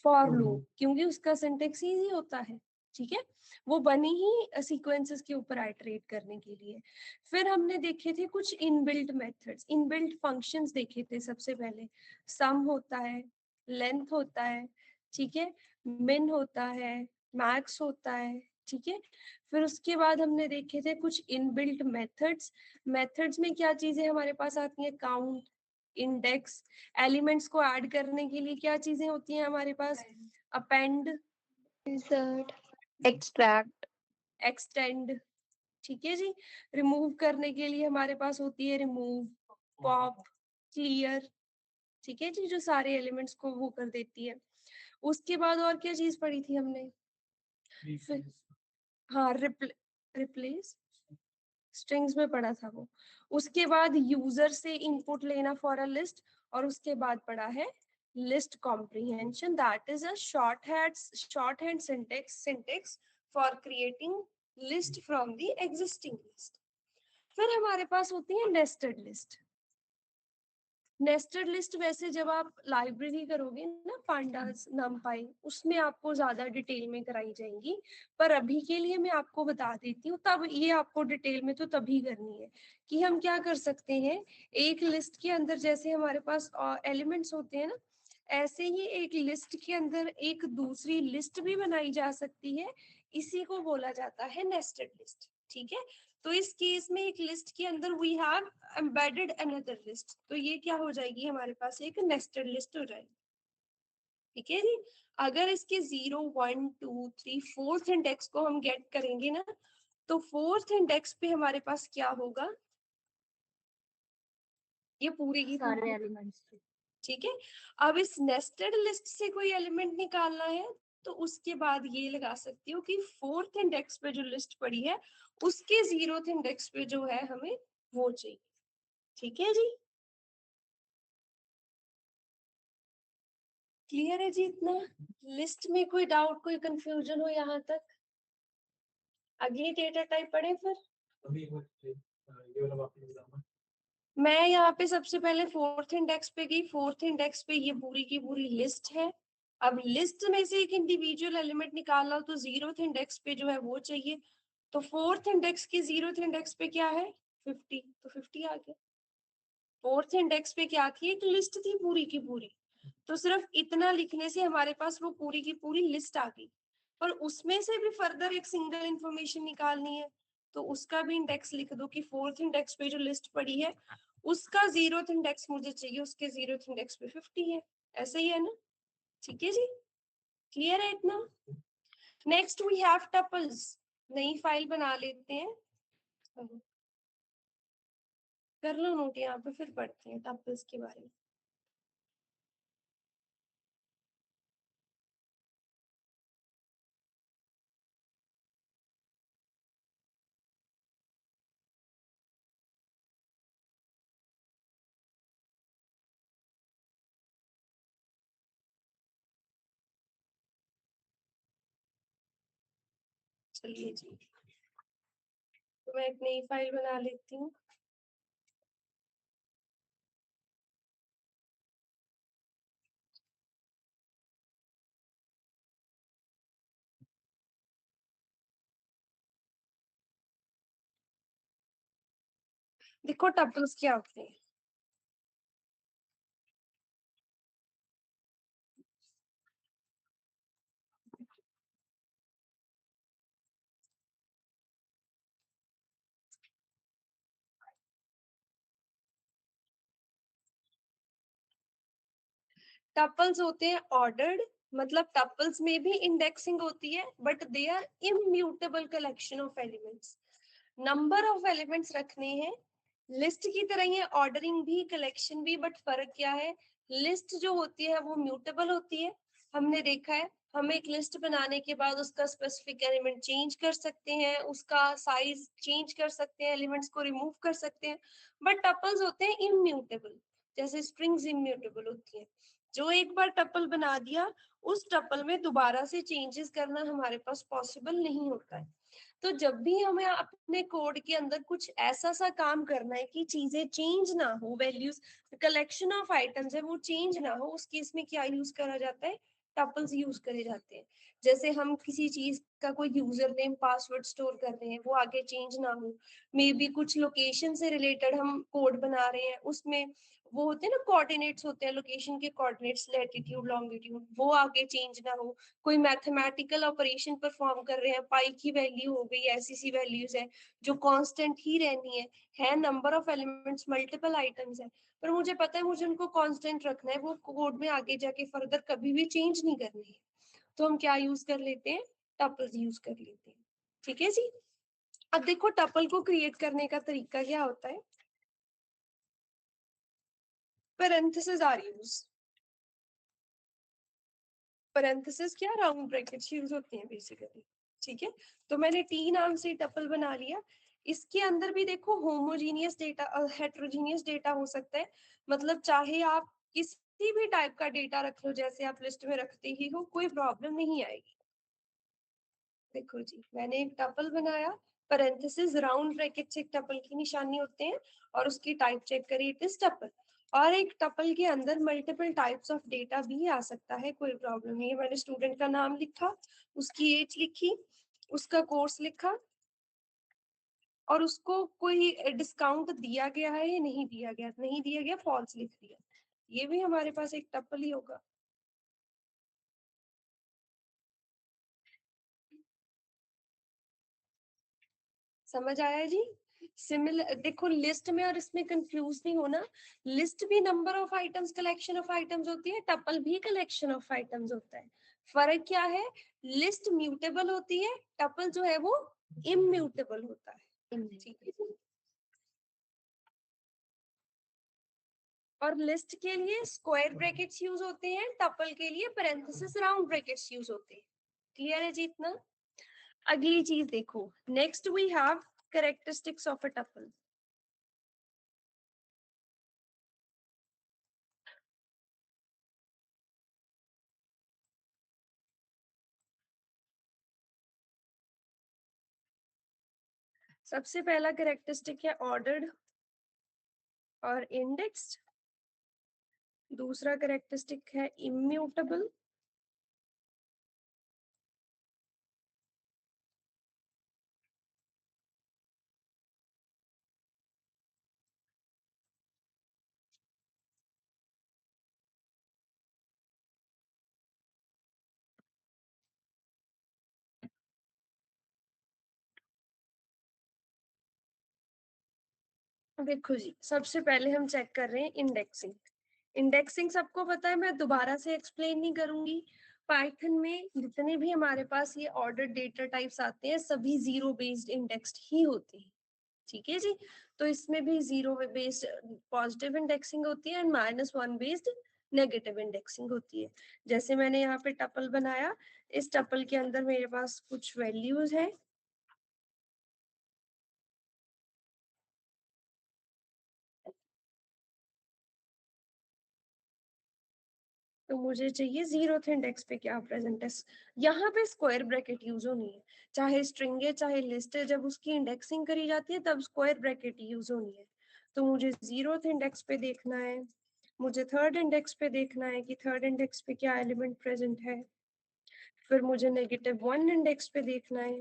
फॉर लूप, क्योंकि उसका सिंटेक्स इजी होता है। ठीक है। वो बनी ही सीक्वेंसेस के ऊपर आइटरेट करने के लिए। फिर हमने देखे थे कुछ इनबिल्ट मेथड्स, इनबिल्ट फंक्शंस देखे थे। सबसे पहले सम होता है, लेंथ होता है, ठीक है, मिन होता है, मैक्स होता है। ठीक है। फिर उसके बाद हमने देखे थे कुछ इनबिल्ट मेथड्स। मेथड्स में क्या चीजें हमारे पास आती हैं? Count, index. एलिमेंट्स को ऐड करने के लिए क्या चीजें होती हैं हमारे पास? Append, insert, extract, extend. ठीक है जी। रिमूव करने के लिए हमारे पास होती है रिमूव, पॉप, क्लियर। ठीक है जी, जो सारे एलिमेंट्स को वो कर देती है। उसके बाद और क्या चीज पढ़ी थी हमने? हाँ, रिप्लेस, स्ट्रिंग्स में पढ़ा था वो। उसके बाद यूजर से इनपुट लेना फॉर अ लिस्ट। और उसके बाद पढ़ा है list comprehension, that is a short hand syntax for creating list from the existing list. फिर हमारे पास होती है नेस्टेड लिस्ट। नेस्टेड लिस्ट वैसे जब आप लाइब्रेरी करोगे ना, पांडास, नमपाई, उसमें आपको ज्यादा डिटेल में कराई जाएंगी। पर अभी के लिए मैं आपको बता देती हूँ, तब ये आपको डिटेल में तो तभी करनी है कि हम क्या कर सकते हैं। एक लिस्ट के अंदर जैसे हमारे पास एलिमेंट्स होते हैं ना, ऐसे ही एक लिस्ट के अंदर एक दूसरी लिस्ट भी बनाई जा सकती है। इसी को बोला जाता है नेस्टेड लिस्ट। ठीक है। तो इस केस में एक लिस्ट के अंदर we have embedded another list, तो ये क्या हो जाएगी? हमारे पास एक नेस्टेड लिस्ट हो जाएगी। ठीक है जी। अगर इसके 0, 1, 2, 3, 4th इंडेक्स को हम गेट करेंगे ना, तो 4th इंडेक्स पे हमारे पास क्या होगा? ये पूरी की सारे पूरी। एलिमेंट्स। ठीक है। अब इस नेस्टेड लिस्ट से कोई एलिमेंट निकालना है, तो उसके बाद ये लगा सकती हूँ कि 4th इंडेक्स पे जो लिस्ट पड़ी है, उसके 0th इंडेक्स पे जो है हमें वो चाहिए। ठीक है जी। क्लियर है जी इतना? लिस्ट में कोई डाउट, कोई कंफ्यूजन हो यहाँ तक? अगली डेटा टाइप पढ़े फिर। मैं यहाँ पे सबसे पहले 4th इंडेक्स पे गई। 4th इंडेक्स पे ये पूरी की पूरी लिस्ट है। अब लिस्ट में से एक इंडिविजुअल एलिमेंट निकालना हो, तो 0th इंडेक्स पे जो है वो चाहिए। तो 4th इंडेक्स के 0th इंडेक्स पे क्या है? 50, तो 50 आ गया। 4th इंडेक्स पे क्या थी? एक लिस्ट थी पूरी की पूरी। तो सिर्फ इतना लिखने से हमारे पास वो पूरी की पूरी लिस्ट आ गई। पर उसमें से भी फर्दर एक सिंगल इंफॉर्मेशन निकालनी है, तो उसका भी इंडेक्स लिख दो कि 4th इंडेक्स पे जो लिस्ट पड़ी है, उसका 0th इंडेक्स मुझे चाहिए, उसके 0th इंडेक्स पे 50 है। ऐसा ही है ना? ठीक है जी। क्लियर है इतना? Next we have tuples. नई फाइल बना लेते हैं। कर लो नोट यहाँ पे, फिर पढ़ते हैं टपल्स के बारे में। चलिए जी, तो मैं एक नई फाइल बना लेती हूँ। देखो टपल्स क्या होते हैं। टपल्स होते हैं ऑर्डर्ड, मतलब टपल्स में भी इंडेक्सिंग होती है, but they are immutable collection of elements. Number of elements रखने हैं, लिस्ट की तरह ही है ऑर्डरिंग भी कलेक्शन भी, बट फर्क क्या है, लिस्ट जो होती है वो म्यूटेबल होती है। हमने देखा है हम एक लिस्ट बनाने के बाद उसका स्पेसिफिक एलिमेंट चेंज कर सकते हैं, उसका साइज चेंज कर सकते हैं, एलिमेंट्स को रिमूव कर सकते हैं, बट टपल्स होते हैं इम्यूटेबल, जैसे स्ट्रिंग्स इम्यूटेबल होती है। जो एक बार टपल बना दिया, उस टपल में दोबारा से चेंजेस करना हमारे पास पॉसिबल नहीं होता है। तो जब भी हमें अपने कोड के अंदर कुछ ऐसा सा काम करना है कि चीजें चेंज ना हो, वैल्यूज कलेक्शन ऑफ आइटम्स है वो चेंज ना हो, उस केस में क्या यूज करा जाता है, टपल्स यूज करे जाते हैं। जैसे हम किसी चीज का कोई यूजर नेम पासवर्ड स्टोर कर रहे हैं, वो आगे चेंज ना हो, मे बी कुछ लोकेशन से रिलेटेड हम कोड बना रहे हैं, उसमें वो होते हैं ना कोऑर्डिनेट्स होते हैं, लोकेशन के कोऑर्डिनेट्स लैटिट्यूड लॉन्गिट्यूड, वो आगे चेंज ना हो। कोई मैथमेटिकल ऑपरेशन परफॉर्म कर रहे हैं, पाई की वैल्यू हो गई, ऐसी सी वैल्यूज है जो कांस्टेंट ही रहनी है number of elements multiple items है, पर मुझे पता है मुझे उनको कांस्टेंट रखना है, वो कोड में आगे जाके फर्दर कभी भी चेंज नहीं करनी है, तो हम क्या यूज कर लेते हैं, टपल्स यूज कर लेते हैं। ठीक है जी। अब देखो टपल को क्रिएट करने का तरीका क्या होता है, parentheses आर यूज, parentheses क्या, राउंड ब्रैकेट्स यूज होती हैं बेसिकली। ठीक है, तो मैंने टी नाम से टपल बना लिया, इसके अंदर भी देखो होमोजीनियस डेटा हेट्रोजीनियस डेटा हो सकता है, मतलब चाहे आप किसी भी टाइप का डेटा रख लो, जैसे आप लिस्ट में रखते ही हो, कोई प्रॉब्लम नहीं आएगी। देखो जी मैंने एक टपल बनाया, पैरेंथेसिस राउंड ब्रैकेट से एक टपल की निशानी होते हैं, और उसकी टाइप चेक करिए, इट इज टपल। और एक टपल के अंदर मल्टीपल टाइप्स ऑफ डेटा भी आ सकता है, कोई प्रॉब्लम नहीं है। मैंने स्टूडेंट का नाम लिखा, उसकी एज लिखी, उसका कोर्स लिखा, और उसको कोई डिस्काउंट दिया गया है या नहीं दिया गया, नहीं दिया गया फॉल्स लिख दिया, ये भी हमारे पास एक टपल ही होगा। समझ आया जी। सिमिलर देखो लिस्ट में और इसमें कंफ्यूज नहीं होना, लिस्ट भी number of items collection of items होती है, टपल भी कलेक्शन ऑफ आइटम्स होता है। फर्क क्या है, लिस्ट म्यूटेबल होती है, टपल जो है वो इम्यूटेबल होता है। ठीक है जी। और लिस्ट के लिए स्क्वायर ब्रैकेट्स यूज होते हैं, टपल के लिए पैरेंथेसिस राउंड ब्रैकेट्स यूज होते हैं। क्लियर है जी इतना। अगली चीज देखो, next we have characteristics of a tuple. सबसे पहला कैरेक्टरिस्टिक है ऑर्डर्ड और इंडेक्स्ड, दूसरा कैरेक्टरिस्टिक है इम्यूटेबल, देखो जी सबसे पहले हम चेक कर रहे हैं इंडेक्सिंग। इंडेक्सिंग सबको पता है, मैं दोबारा से एक्सप्लेन नहीं करूंगी। पाइथन में जितने भी हमारे पास ये ऑर्डर डेटा टाइप्स आते हैं, सभी जीरो बेस्ड इंडेक्स्ड ही होते हैं। ठीक है जी। तो इसमें भी जीरो बेस्ड पॉजिटिव इंडेक्सिंग होती है एंड -1 बेस्ड नेगेटिव इंडेक्सिंग होती है। जैसे मैंने यहाँ पे टपल बनाया, इस टपल के अंदर मेरे पास कुछ वैल्यूज है, तो मुझे चाहिए जीरोथ इंडेक्स पे क्या प्रेजेंट है। यहाँ पे स्क्वायर ब्रैकेट यूज होनी है, चाहे स्ट्रिंग है चाहे लिस्ट है, जब उसकी इंडेक्सिंग करी जाती है तब स्क्वायर ब्रैकेट यूज होनी है। तो मुझे जीरोथ इंडेक्स पे देखना है, मुझे थर्ड इंडेक्स पे देखना है कि थर्ड इंडेक्स पे क्या एलिमेंट प्रेजेंट है, फिर मुझे -1 इंडेक्स पे देखना है।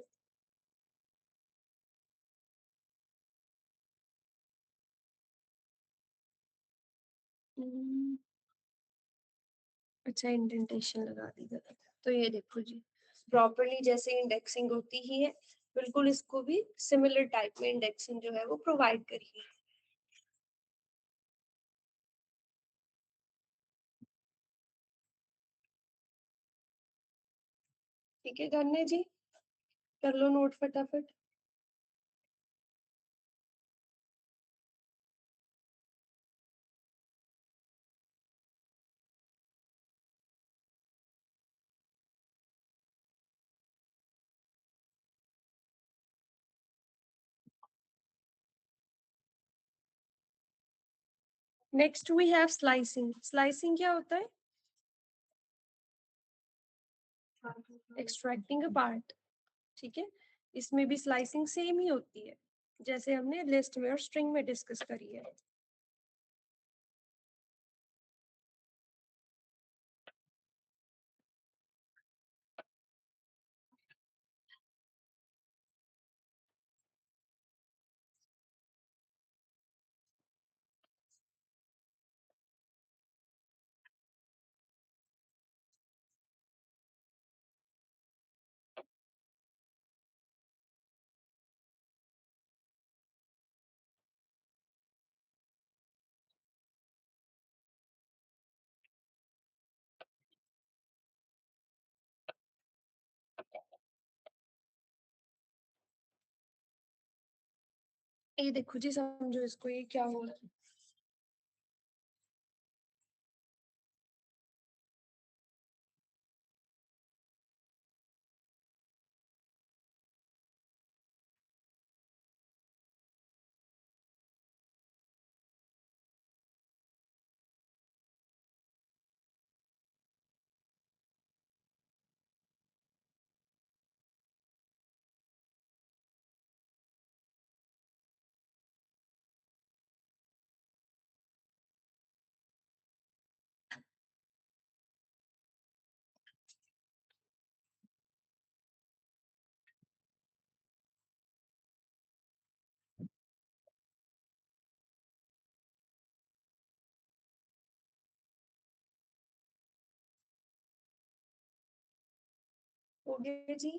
अच्छा इंडेंटेशन लगा दी गलत, तो ये देखो जी प्रॉपरली जैसे इंडेक्सिंग होती ही है, बिल्कुल इसको भी सिमिलर टाइप में इंडेक्सिंग जो है वो प्रोवाइड करिए। ठीक है गन्ने जी, कर लो नोट फटाफट। Next we have slicing. Slicing क्या होता है? Extracting a part. ठीक है, इसमें भी स्लाइसिंग सेम ही होती है जैसे हमने लिस्ट में और स्ट्रिंग में डिस्कस करी है। ये देखो जी, समझो इसको, ये क्या हो रहा है। हो गया जी।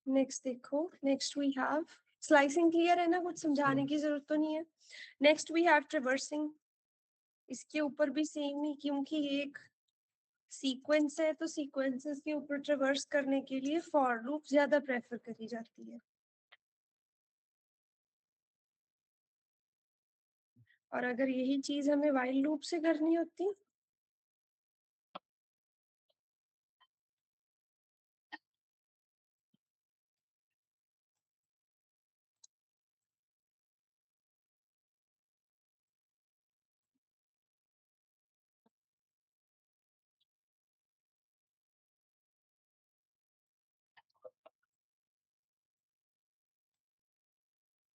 नेक्स्ट देखो, next we have slicing. Clear है ना, कुछ समझाने की जरूरत तो नहीं है। Next we have traversing. इसके ऊपर भी सेम ही, क्योंकि ये एक सीक्वेंस है तो सीक्वेंसेस के ऊपर ट्रिवर्स करने के लिए फॉर लूप ज्यादा प्रेफर करी जाती है। और अगर यही चीज हमें व्हाइल लूप से करनी होती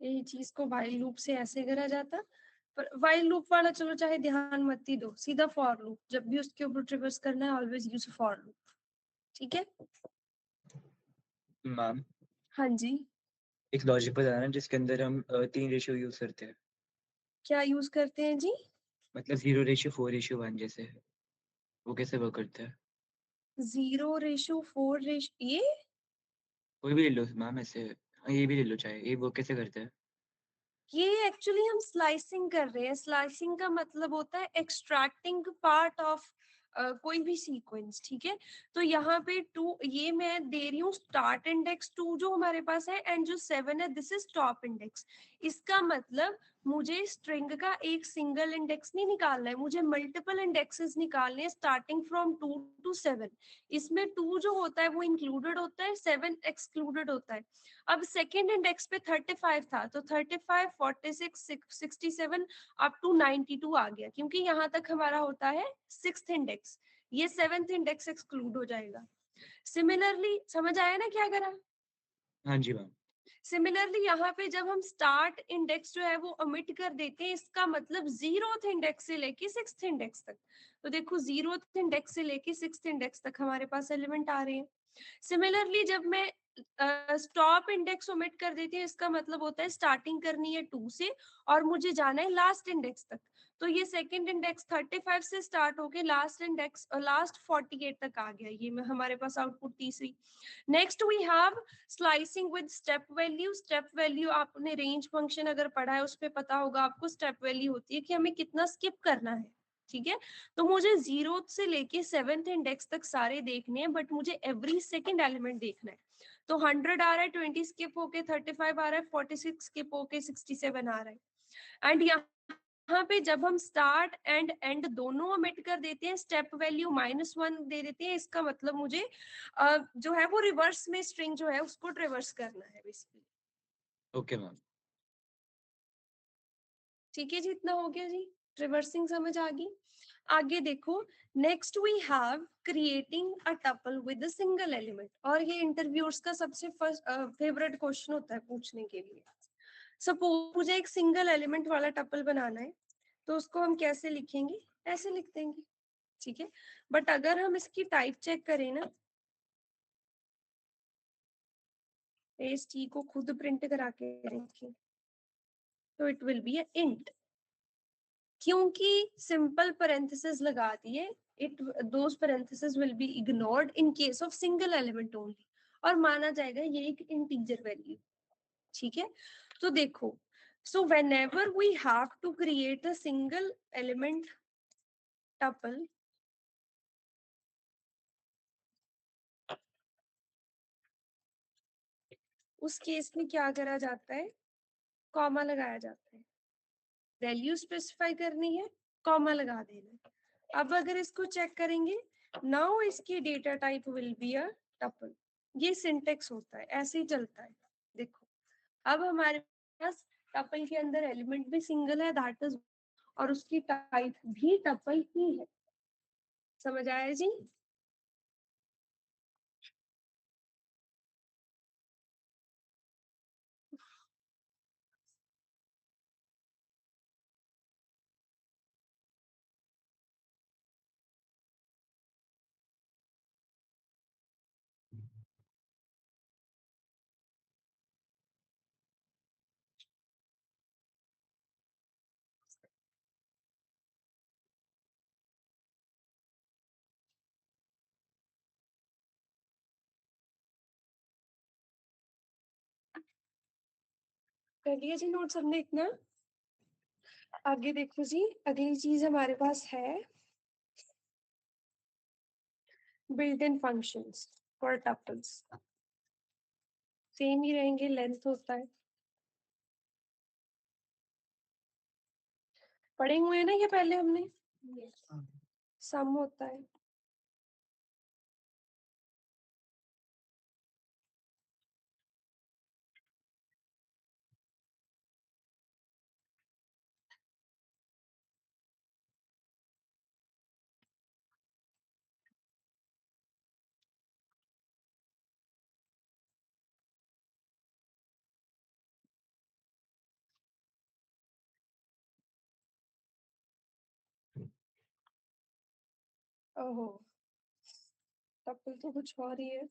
यही चीज को व्हाइल लूप से ऐसे करा जाता। पर व्हाइल लूप वाला चलो चाहे ध्यान मत ही दो, सीधा फॉर लूप। जब भी उसके ऊपर ट्रिवर्स करना है ऑलवेज यूज फॉर लूप। ठीक है मैम, हाँ जी। एक लॉजिक बताना जिसके अंदर हम 3 रेशियो यूज करते हैं। क्या यूज करते हैं जी? मतलब 0:4:1 जैसे, वो कैसे वर्क करता है? 0:4 ये कोई भी ले लो मैम, ऐसे ये भी ले लो चाहे, ये वो कैसे करता है? ये एक्चुअली हम स्लाइसिंग कर रहे हैं। स्लाइसिंग का मतलब होता है एक्सट्रैक्टिंग पार्ट ऑफ कोई भी सीक्वेंस। ठीक है, तो यहाँ पे 2 ये मैं दे रही हूँ स्टार्ट इंडेक्स 2 जो हमारे पास है, एंड जो 7 है दिस इज टॉप इंडेक्स। इसका मतलब मुझे स्ट्रिंग का एक सिंगल इंडेक्स नहीं निकालना है, मुझे मल्टीपल इंडेक्सेस निकालने हैं स्टार्टिंग फ्रॉम 2 to 7। इसमें 2 जो होता है वो इंक्लूडेड होता है, 7 एक्सक्लूडेड होता है। अब सेकेंड इंडेक्स पे 35 था तो 35, 46, 67 अप टू 92 आ गया, क्योंकि यहाँ तक हमारा होता है 6th इंडेक्स। ये 7th इंडेक्स एक्सक्लूड हो जाएगा। सिमिलरली समझ आया ना क्या करा? हाँ जी मैम। सिमिलरली यहाँ पे जब हम स्टार्ट इंडेक्स जो है वो ओमिट कर देते हैं, इसका मतलब 0th इंडेक्स से लेके 6th इंडेक्स तक। तो देखो 0th इंडेक्स से लेके 6th इंडेक्स तक हमारे पास एलिमेंट आ रहे हैं। सिमिलरली जब मैं स्टॉप इंडेक्स ओमिट कर देती हूँ, इसका मतलब होता है स्टार्टिंग करनी है 2 से और मुझे जाना है लास्ट इंडेक्स तक। तो ये सेकंड इंडेक्स 35 से स्टार्ट होके लास्ट इंडेक्स लास्ट 48 तक आ गया। ये हमारे पास आउटपुट तीसरी। Next we have slicing with step value. Step value आपने रेंज फंक्शन अगर पढ़ा है उस पे पता होगा आपको, स्टेप वैल्यू होती है कि हमें कितना स्किप करना है। ठीक है, तो मुझे 0 से लेके 7th इंडेक्स तक सारे देखने हैं, बट मुझे एवरी सेकंड एलिमेंट देखना है। तो 100 आ रहा है, 20 स्किप होके 35 आ रहा है, 46 स्किप होके 67 आ रहा है। एंड यहाँ पे जब हम स्टार्ट एंड एंड दोनों ओमिट कर देते हैं, स्टेप वैल्यू -1 दे देते हैं, इसका मतलब मुझे जो है वो रिवर्स में स्ट्रिंग जो है उसको ट्रेवर्स करना है बेसिकली। Okay ma'am. ठीक है जी, इतना हो गया जी, रिवर्सिंग समझ आ गई। आगे देखो, next we have creating a tuple with a single element, और ये इंटरव्यूअर्स का सबसे फर्स्ट फेवरेट क्वेश्चन होता है पूछने के लिए। सपोज मुझे एक सिंगल एलिमेंट वाला टपल बनाना है, तो उसको हम कैसे लिखेंगे, ऐसे लिख देंगे, ठीक है। बट अगर हम इसकी टाइप चेक करें ना, एस टी को खुद प्रिंट करा के देखें, तो it will be a int, क्योंकि सिंपल parenthesis लगा दिए, it those parenthesis will be ignored in case of single element only, और माना जाएगा ये एक इंटीजर वैल्यू, ठीक है। तो देखो, सो whenever we have to create a single element tuple, उस केस में क्या करा जाता है, कॉमा लगाया जाता है, वैल्यू स्पेसिफाई करनी है, कॉमा लगा देना है। अब अगर इसको चेक करेंगे, नाउ इसकी data type will be a tuple, ये सिंटेक्स होता है, ऐसे ही चलता है। देखो, अब हमारे पास टपल के अंदर एलिमेंट भी सिंगल है, दैट इज, और उसकी टाइप भी टपल ही है। समझ आया जी? कर लिया जी नोट सबने इतना? आगे देखो जी, अगली चीज हमारे पास है built in functions for tuples. Same ही रहेंगे, लेंथ होता है, पढ़े हुए हैं ना ये पहले हमने, सम होता है, ओहो, टपल तो कुछ और ही है।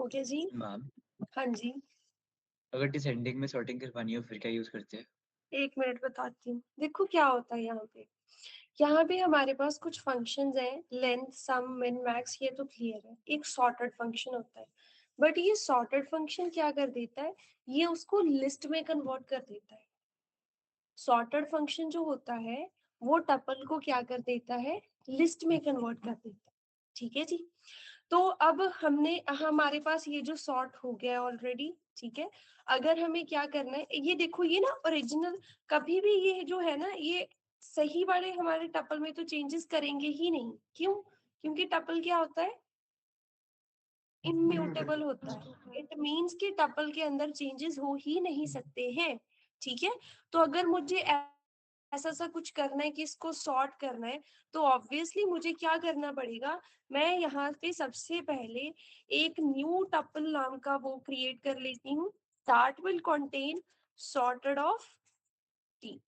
ओके जी। मैम हाँ जी, अगर डिसेंडिंग में सॉर्टिंग करवानी हो फिर क्या यूज करते हैं? 1 मिनट बताती हूँ। देखो क्या होता है यहाँ पे हमारे पास कुछ फंक्शंस हैं, लेंथ, सम, मिन, मैक्स, ये तो क्लियर है। एक सॉर्टेड फंक्शन होता है, बट ये सॉर्टेड फंक्शन क्या कर देता है, ये उसको लिस्ट में कन्वर्ट कर देता है। सॉर्टेड फंक्शन जो होता है वो टपल को क्या कर देता है, लिस्ट में कन्वर्ट कर देता है। ठीक है जी। तो अब हमारे पास ये जो सॉर्ट हो गया ऑलरेडी, ठीक है। अगर हमें क्या करना है, ये देखो, ये ना ओरिजिनल, कभी भी ये जो है ना, ये सही वाले हमारे टपल में तो चेंजेस करेंगे ही नहीं। क्यों? क्योंकि टपल क्या होता है, इम्यूटेबल होता है। इट मीन्स कि टपल के अंदर चेंजेस हो ही नहीं सकते हैं। ठीक है। तो अगर मुझे ऐसा सा कुछ करना है कि इसको सॉर्ट करना है, तो ऑब्वियसली मुझे क्या करना पड़ेगा, मैं यहाँ पे सबसे पहले एक न्यू टपल नाम का वो क्रिएट कर लेती हूँ, that will contain sorted of T.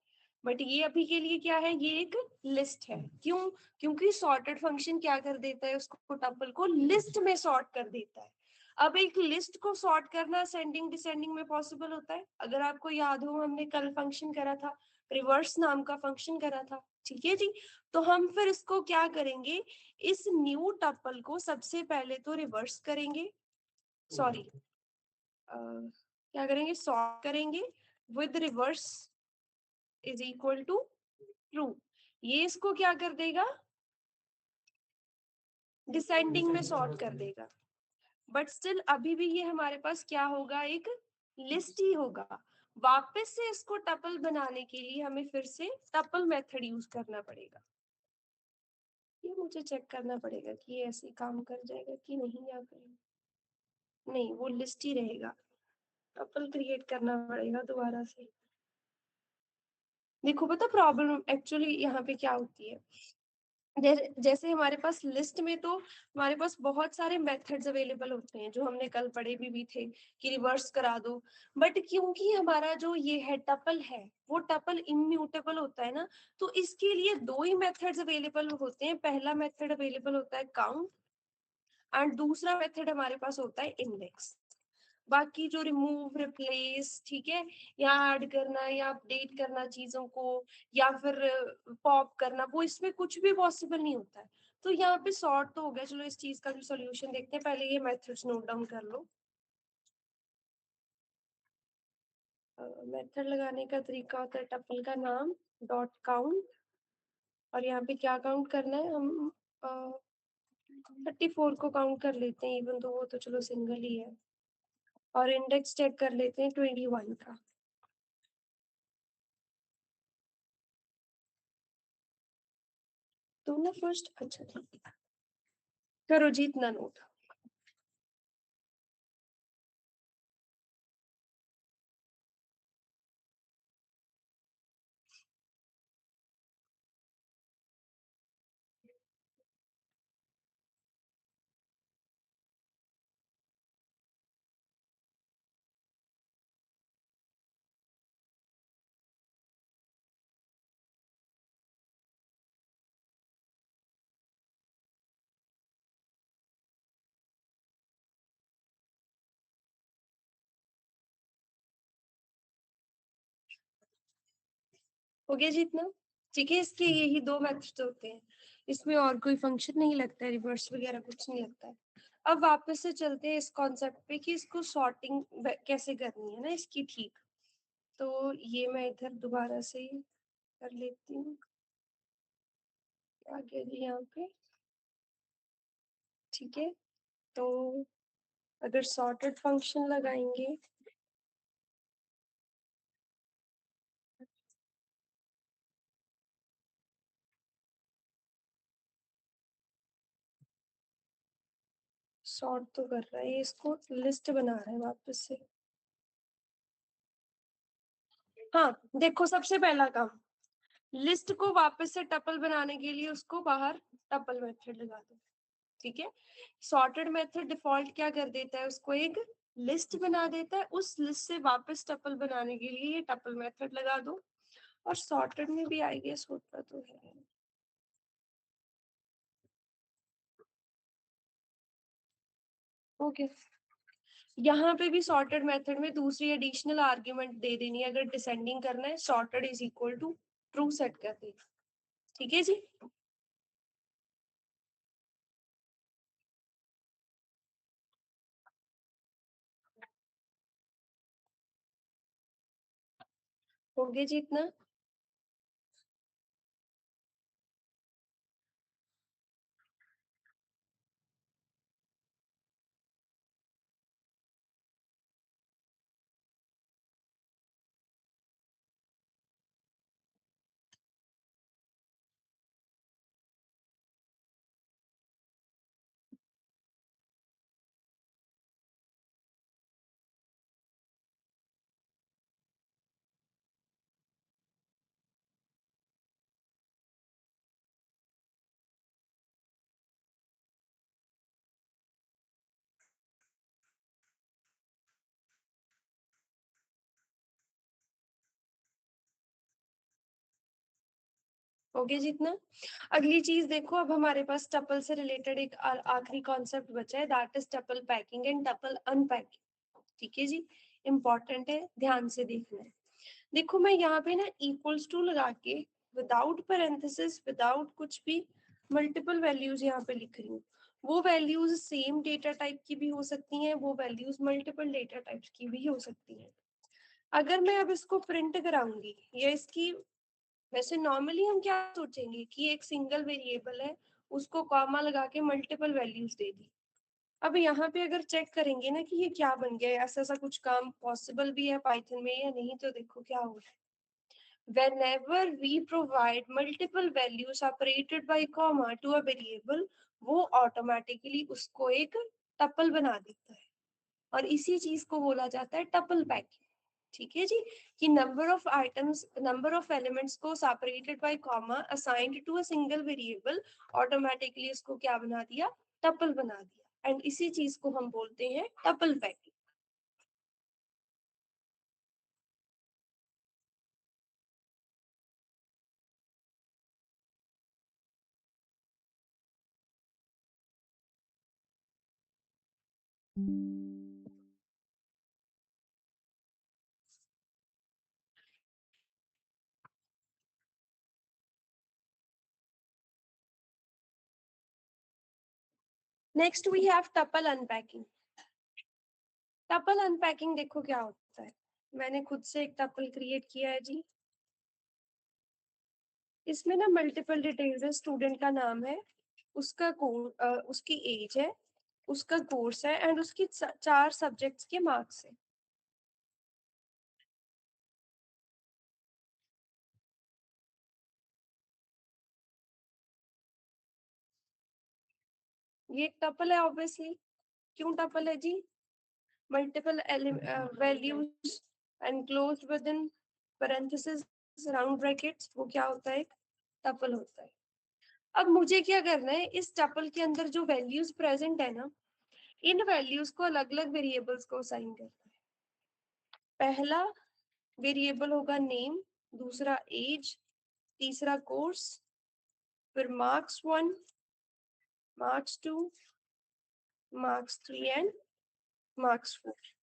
But ये अभी के लिए क्या है, ये एक लिस्ट है। क्यों? क्योंकि सॉर्टेड फंक्शन क्या कर देता है, उसको टपल को लिस्ट में सॉर्ट कर देता है। अब एक लिस्ट को सॉर्ट करना असेंडिंग डिसेंडिंग में पॉसिबल होता है। अगर आपको याद हो, हमने कल फंक्शन करा था, रिवर्स नाम का फंक्शन करा था। ठीक है जी। तो हम फिर इसको क्या करेंगे, इस न्यू टपल को सबसे पहले तो रिवर्स करेंगे, सॉरी क्या करेंगे, सॉर्ट करेंगे with reverse is equal to true. ये इसको क्या कर देगा, डिसेंडिंग में सॉर्ट कर देगा। बट स्टिल अभी भी ये हमारे पास क्या होगा, एक लिस्ट ही होगा। वापस से इसको टपल बनाने के लिए हमें फिर से टपल मेथड यूज करना पड़ेगा। ये मुझे चेक करना पड़ेगा कि ये ऐसे काम कर जाएगा कि नहीं, या फिर नहीं, वो लिस्ट ही रहेगा। टपल क्रिएट करना पड़ेगा दोबारा से। देखो पता प्रॉब्लम एक्चुअली यहाँ पे क्या होती है, जैसे हमारे पास लिस्ट में तो हमारे पास बहुत सारे मेथड्स अवेलेबल होते हैं, जो हमने कल पढ़े भी थे कि रिवर्स करा दो। बट क्योंकि हमारा जो ये है टपल है, वो टपल इम्यूटेबल होता है ना, तो इसके लिए दो ही मेथड्स अवेलेबल होते हैं। पहला मेथड अवेलेबल होता है काउंट, एंड दूसरा मेथड हमारे पास होता है इंडेक्स। बाकी जो रिमूव, रिप्लेस, ठीक है, या ऐड करना या अपडेट करना चीजों को, या फिर पॉप करना, वो इसमें कुछ भी पॉसिबल नहीं होता है। तो यहाँ पे सॉर्ट तो हो गया। चलो इस चीज का भी सॉल्यूशन देखते हैं, पहले ये मेथड्स नोट डाउन कर लो। मेथड लगाने का तरीका होता है टपल का नाम डॉट काउंट, और यहाँ पे क्या काउंट करना है, हम 34 को काउंट कर लेते हैं, इवन तो वो तो चलो सिंगल ही है। और इंडेक्स चेक कर लेते हैं 21 का। तो ना फर्स्ट, अच्छा ठीक है, करो जी इतना नोट। हो गया जी इतना। ठीक है, इसके यही दो मेथड्स होते हैं, इसमें और कोई फंक्शन नहीं लगता है, रिवर्स वगैरह कुछ नहीं लगता है। अब वापस से चलते हैं इस कॉन्सेप्ट पे कि इसको सॉर्टिंग कैसे करनी है ना इसकी, ठीक। तो ये मैं इधर दोबारा से कर लेती हूँ, आ गया जी यहाँ पे। ठीक है। तो अगर सॉर्टेड फंक्शन लगाएंगे, सॉर्ट तो कर रहा है, ये इसको लिस्ट बना रहा है वापस से। हाँ देखो, सबसे पहला काम, लिस्ट को वापस से टपल बनाने के लिए उसको बाहर टपल मेथड लगा दो। ठीक है। सॉर्टेड मेथड डिफॉल्ट क्या कर देता है, उसको एक लिस्ट बना देता है, उस लिस्ट से वापस टपल बनाने के लिए ये टपल मेथड लगा दो। और सॉर्टेड में भी आई गेस होता तो है। ओके। यहाँ पे भी सॉर्टेड मेथड में दूसरी एडिशनल आर्ग्यूमेंट दे देनी है, अगर डिसेंडिंग करना है sorted is equal to true set कर देना। ठीक है जी। होंगे जी इतना। ओके जितना। अगली चीज देखो, अब हमारे पास टपल से रिलेटेड एक आखिरी कॉन्सेप्ट बचा है, that is tuple packing and tuple unpacking. ठीक है जी, इंपॉर्टेंट है, ध्यान से देखना है। देखो मैं यहाँ पे ना इक्वल्स टू लगा के विदाउट पैरेंथेसिस विदाउट कुछ भी मल्टीपल वैल्यूज यहाँ पे लिख रही हूँ। वो वैल्यूज सेम डेटा टाइप की भी हो सकती हैं, वो वैल्यूज मल्टीपल डेटा टाइप्स की भी हो सकती हैं। अगर मैं अब इसको प्रिंट कराऊंगी या इसकी, वैसे नॉर्मली हम क्या सोचेंगे कि एक सिंगल वेरिएबल है, उसको कॉमा लगा के मल्टीपल वैल्यूज दे दी। अब यहाँ पे अगर चेक करेंगे ना कि ये क्या बन गया है, ऐसा ऐसा कुछ काम पॉसिबल भी है पाइथन में या नहीं, तो देखो क्या हो रहा है। whenever we provide multiple values separated by comma to a variable, वो ऑटोमेटिकली उसको एक टपल बना देता है, और इसी चीज को बोला जाता है टपल पैकिंग। ठीक है जी, कि number of items, number of elements को separated by comma assigned to a single variable, automatically इसको क्या बना दिया, टपल बना दिया, एंड इसी चीज को हम बोलते हैं tuple packing. Next we have tuple unpacking. Tuple unpacking देखो क्या होता है, मैंने खुद से एक टपल क्रिएट किया है जी। इसमें ना मल्टीपल डिटेल्स है, स्टूडेंट का नाम है, उसका उसकी एज है, उसका कोर्स है, एंड उसकी 4 सब्जेक्ट्स के मार्क्स है। ये एक टपल है ऑब्वियसली। क्यों टपल है जी, multiple values enclosed within parenthesis round brackets, वो क्या होता है, एक टपल होता है। अब मुझे क्या करना है, इस टपल के अंदर जो वैल्यूज प्रेजेंट है ना, इन वैल्यूज को अलग अलग वेरिएबल्स को असाइन करना है। पहला वेरिएबल होगा नेम, दूसरा एज, तीसरा कोर्स, फिर marks 1, marks 2, marks 3 and marks 4।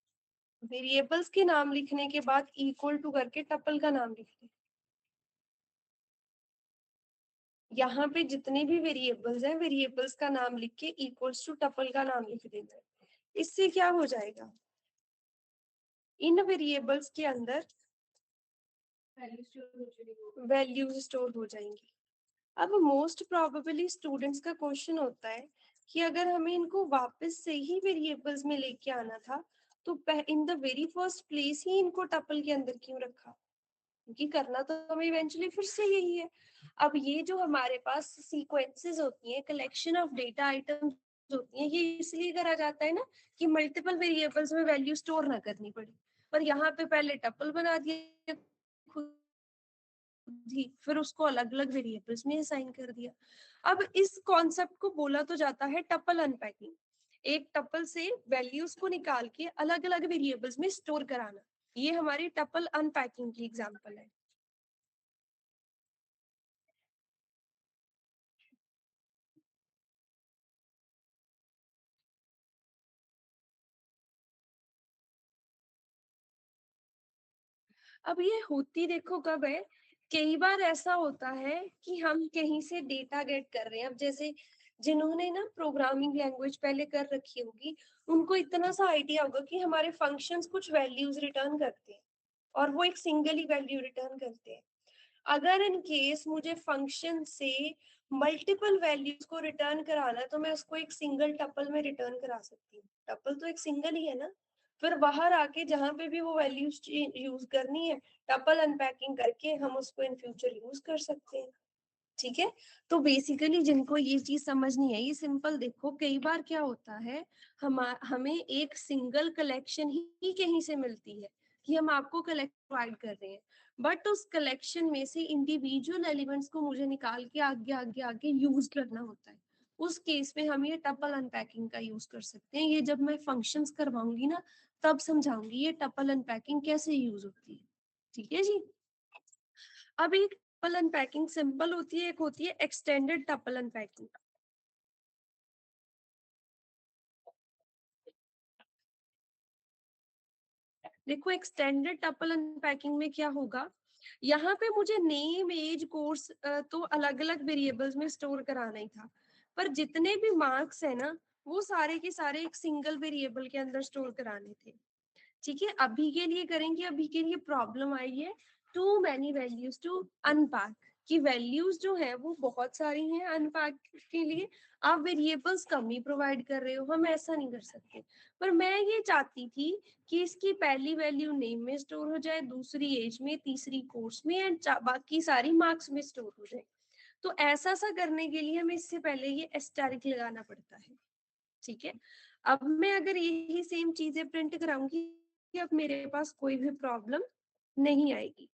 Variables के नाम लिखने के बाद इक्वल टू करके टपल का नाम लिख दें। यहाँ पे जितने भी वेरिएबल्स हैं, वेरिएबल्स का नाम लिख के इक्वल्स टू टपल का नाम लिख देना है। इससे क्या हो जाएगा, इन वेरिएबल्स के अंदर वैल्यूज स्टोर हो जाएंगी। अब मोस्ट प्रोबेबली स्टूडेंट्स का क्वेश्चन होता है कि अगर हमें इनको वापस से ही वेरिएबल्स में लेके आना था, तो in the very first place ही इनको टपल के अंदर क्यों रखा, क्योंकि करना तो हमें इवेंचुअली फिर से यही है। अब ये जो हमारे पास सीक्वेंसेस होती हैं, कलेक्शन ऑफ डेटा आइटम्स होती हैं, ये इसलिए करा जाता है ना कि मल्टीपल वेरिएबल्स में वैल्यू स्टोर ना करनी पड़े। पर यहाँ पे पहले टपल बना दिया खुद ही, फिर उसको अलग अलग वेरिएबल्स में असाइन कर दिया। अब इस कॉन्सेप्ट को बोला तो जाता है टपल अनपैकिंग। एक टपल से वैल्यूज को निकाल के अलग अलग वेरिएबल्स में स्टोर कराना, ये हमारी टपल अनपैकिंग की एग्जांपल है। अब ये होती देखो कब है, कई बार ऐसा होता है कि हम कहीं से डेटा गेट कर रहे हैं। अब जैसे जिन्होंने ना प्रोग्रामिंग लैंग्वेज पहले कर रखी होगी, उनको इतना सा आइडिया होगा कि हमारे फंक्शंस कुछ वैल्यूज रिटर्न करते हैं और वो एक सिंगल ही वैल्यू रिटर्न करते हैं। अगर इन केस मुझे फंक्शन से मल्टीपल वैल्यूज को रिटर्न कराना, तो मैं उसको एक सिंगल टपल में रिटर्न करा सकती हूँ। टपल तो एक सिंगल ही है ना। फिर बाहर आके जहां पे भी वो वैल्यूज यूज करनी है, टपल अनपैकिंग करके हम उसको इन फ्यूचर यूज कर सकते हैं। ठीक है। तो बेसिकली जिनको ये चीज समझ नहीं आई, सिंपल देखो, कई बार क्या होता है, हमें एक सिंगल कलेक्शन ही कहीं से मिलती है कि हम आपको कलेक्ट प्रोवाइड कर रहे हैं, बट उस कलेक्शन में से इंडिविजुअल एलिमेंट्स को मुझे निकाल के आगे आगे आगे यूज करना होता है। उस केस में हम ये टपल अनपैकिंग का यूज कर सकते हैं। ये जब मैं फंक्शंस करवाऊंगी ना, तब समझाऊंगी ये टपल अनपैकिंग कैसे यूज होती है। ठीक है जी। अब एक टपल अनपैकिंग सिंपल होती है, एक होती है एक्सटेंडेड टपल अनपैकिंग। देखो एक्सटेंडेड टपल अनपैकिंग में क्या होगा, यहाँ पे मुझे नेम एज कोर्स तो अलग अलग वेरिएबल्स में स्टोर कराना ही था, पर जितने भी मार्क्स है ना, वो सारे के सारे एक सिंगल वेरिएबल के अंदर स्टोर कराने थे। ठीक है। अभी के लिए करेंगे, अभी के लिए प्रॉब्लम आई है too many values to unpack, की वैल्यूज जो है वो बहुत सारी हैं अनपैक के लिए, आप वेरिएबल्स कम ही प्रोवाइड कर रहे हो, हम ऐसा नहीं कर सकते। पर मैं ये चाहती थी कि इसकी पहली वैल्यू नेम में स्टोर हो जाए, दूसरी एज में, तीसरी कोर्स में, एंड बाकी सारी मार्क्स में स्टोर हो जाए। तो ऐसा सा करने के लिए हमें इससे पहले ये एस्टेरिक लगाना पड़ता है। ठीक है। अब मैं अगर यही सेम चीजें प्रिंट कराऊंगी, अब मेरे पास कोई भी प्रॉब्लम नहीं आएगी।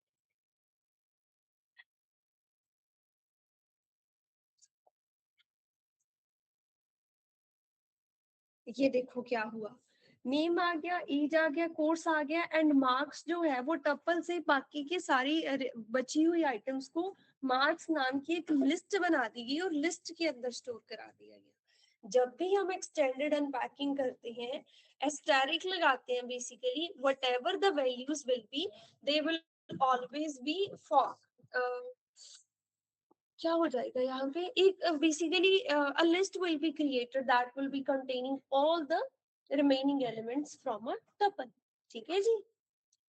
ये देखो क्या हुआ, नेम आ गया, एज आ गया, कोर्स आ गया, एंड मार्क्स जो है वो टपल से बाकी के सारी बची हुई आइटम्स को मार्क्स नाम की एक लिस्ट बना दी गई और लिस्ट के अंदर स्टोर करा दिया गया। जब भी हम एक्सटेंडेड अनपैकिंग करते हैं, एस्टेरिक लगाते हैं, basically whatever the values will be, they will always be for, क्या हो जाएगा यहाँ पे, एक basically a list will be created that will be containing all the remaining elements from a tuple. ठीक है जी।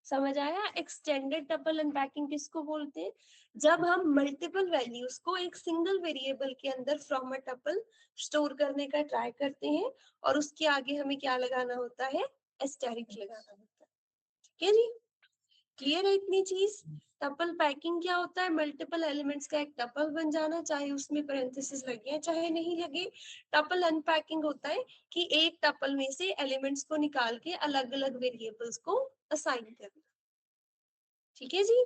समझ आया। एक्सटेंडेड टपल अनपैकिंग किसको बोलते हैं, जब हम मल्टीपल वैल्यूज को एक सिंगल वेरिएबल के अंदर फ्रॉम अ टपल स्टोर करने का ट्राई करते हैं, और उसके आगे हमें क्या लगाना होता है, एस्टेरिक लगाना होता है। ठीक है जी। क्लियर है इतनी चीज। टपल पैकिंग क्या होता है, मल्टीपल एलिमेंट्स का एक टपल बन जाना, चाहे उसमें पैरेंथेसिस लगे हैं चाहे नहीं लगे। टपल अनपैकिंग होता है कि एक टपल में से एलिमेंट्स को निकाल के अलग अलग वेरिएबल्स को असाइन करना। ठीक है जी।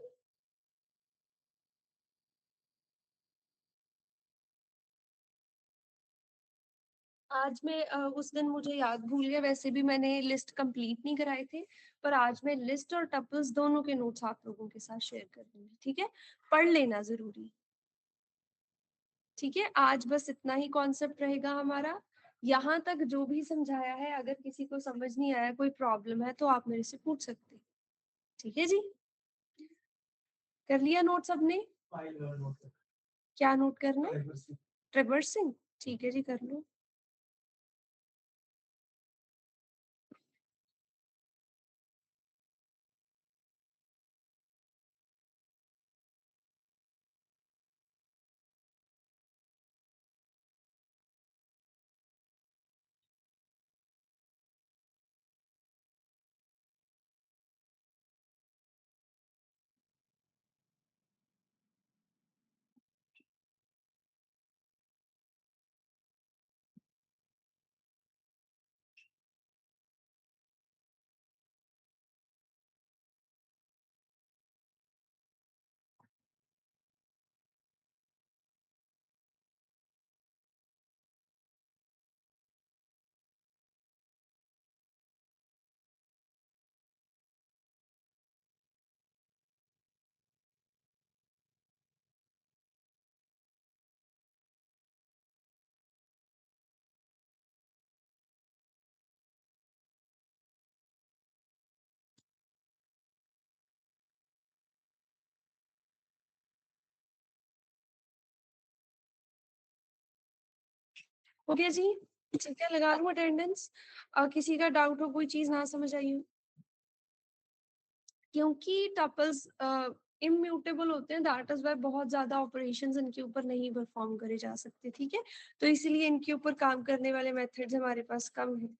आज मैं उस दिन मुझे याद भूल गया, वैसे भी मैंने लिस्ट कंप्लीट नहीं कराए थे, पर आज मैं लिस्ट और टपल्स दोनों के नोट्स आप लोगों के साथ शेयर कर दूंगी। ठीक है। पढ़ लेना जरूरी। ठीक है। आज बस इतना ही कॉन्सेप्ट रहेगा हमारा। यहाँ तक जो भी समझाया है, अगर किसी को समझ नहीं आया, कोई प्रॉब्लम है, तो आप मेरे से पूछ सकते हैं। ठीक है जी। कर लिया नोट सबने। क्या नोट करना है, ट्रिवर्सिंग। ठीक है जी, कर लो। हो गया जी? ठीक है, लगा लूँ अटेंडेंस। किसी का डाउट हो, कोई चीज़ ना समझ आई हो? क्योंकि टपल्स इम्यूटेबल होते हैं, दैट इज़ व्हाई बहुत ज़्यादा ऑपरेशंस इनके ऊपर नहीं परफॉर्म करे जा सकते, ठीक है? तो इसीलिए इनके ऊपर काम करने वाले मेथड्स हमारे पास कम हैं।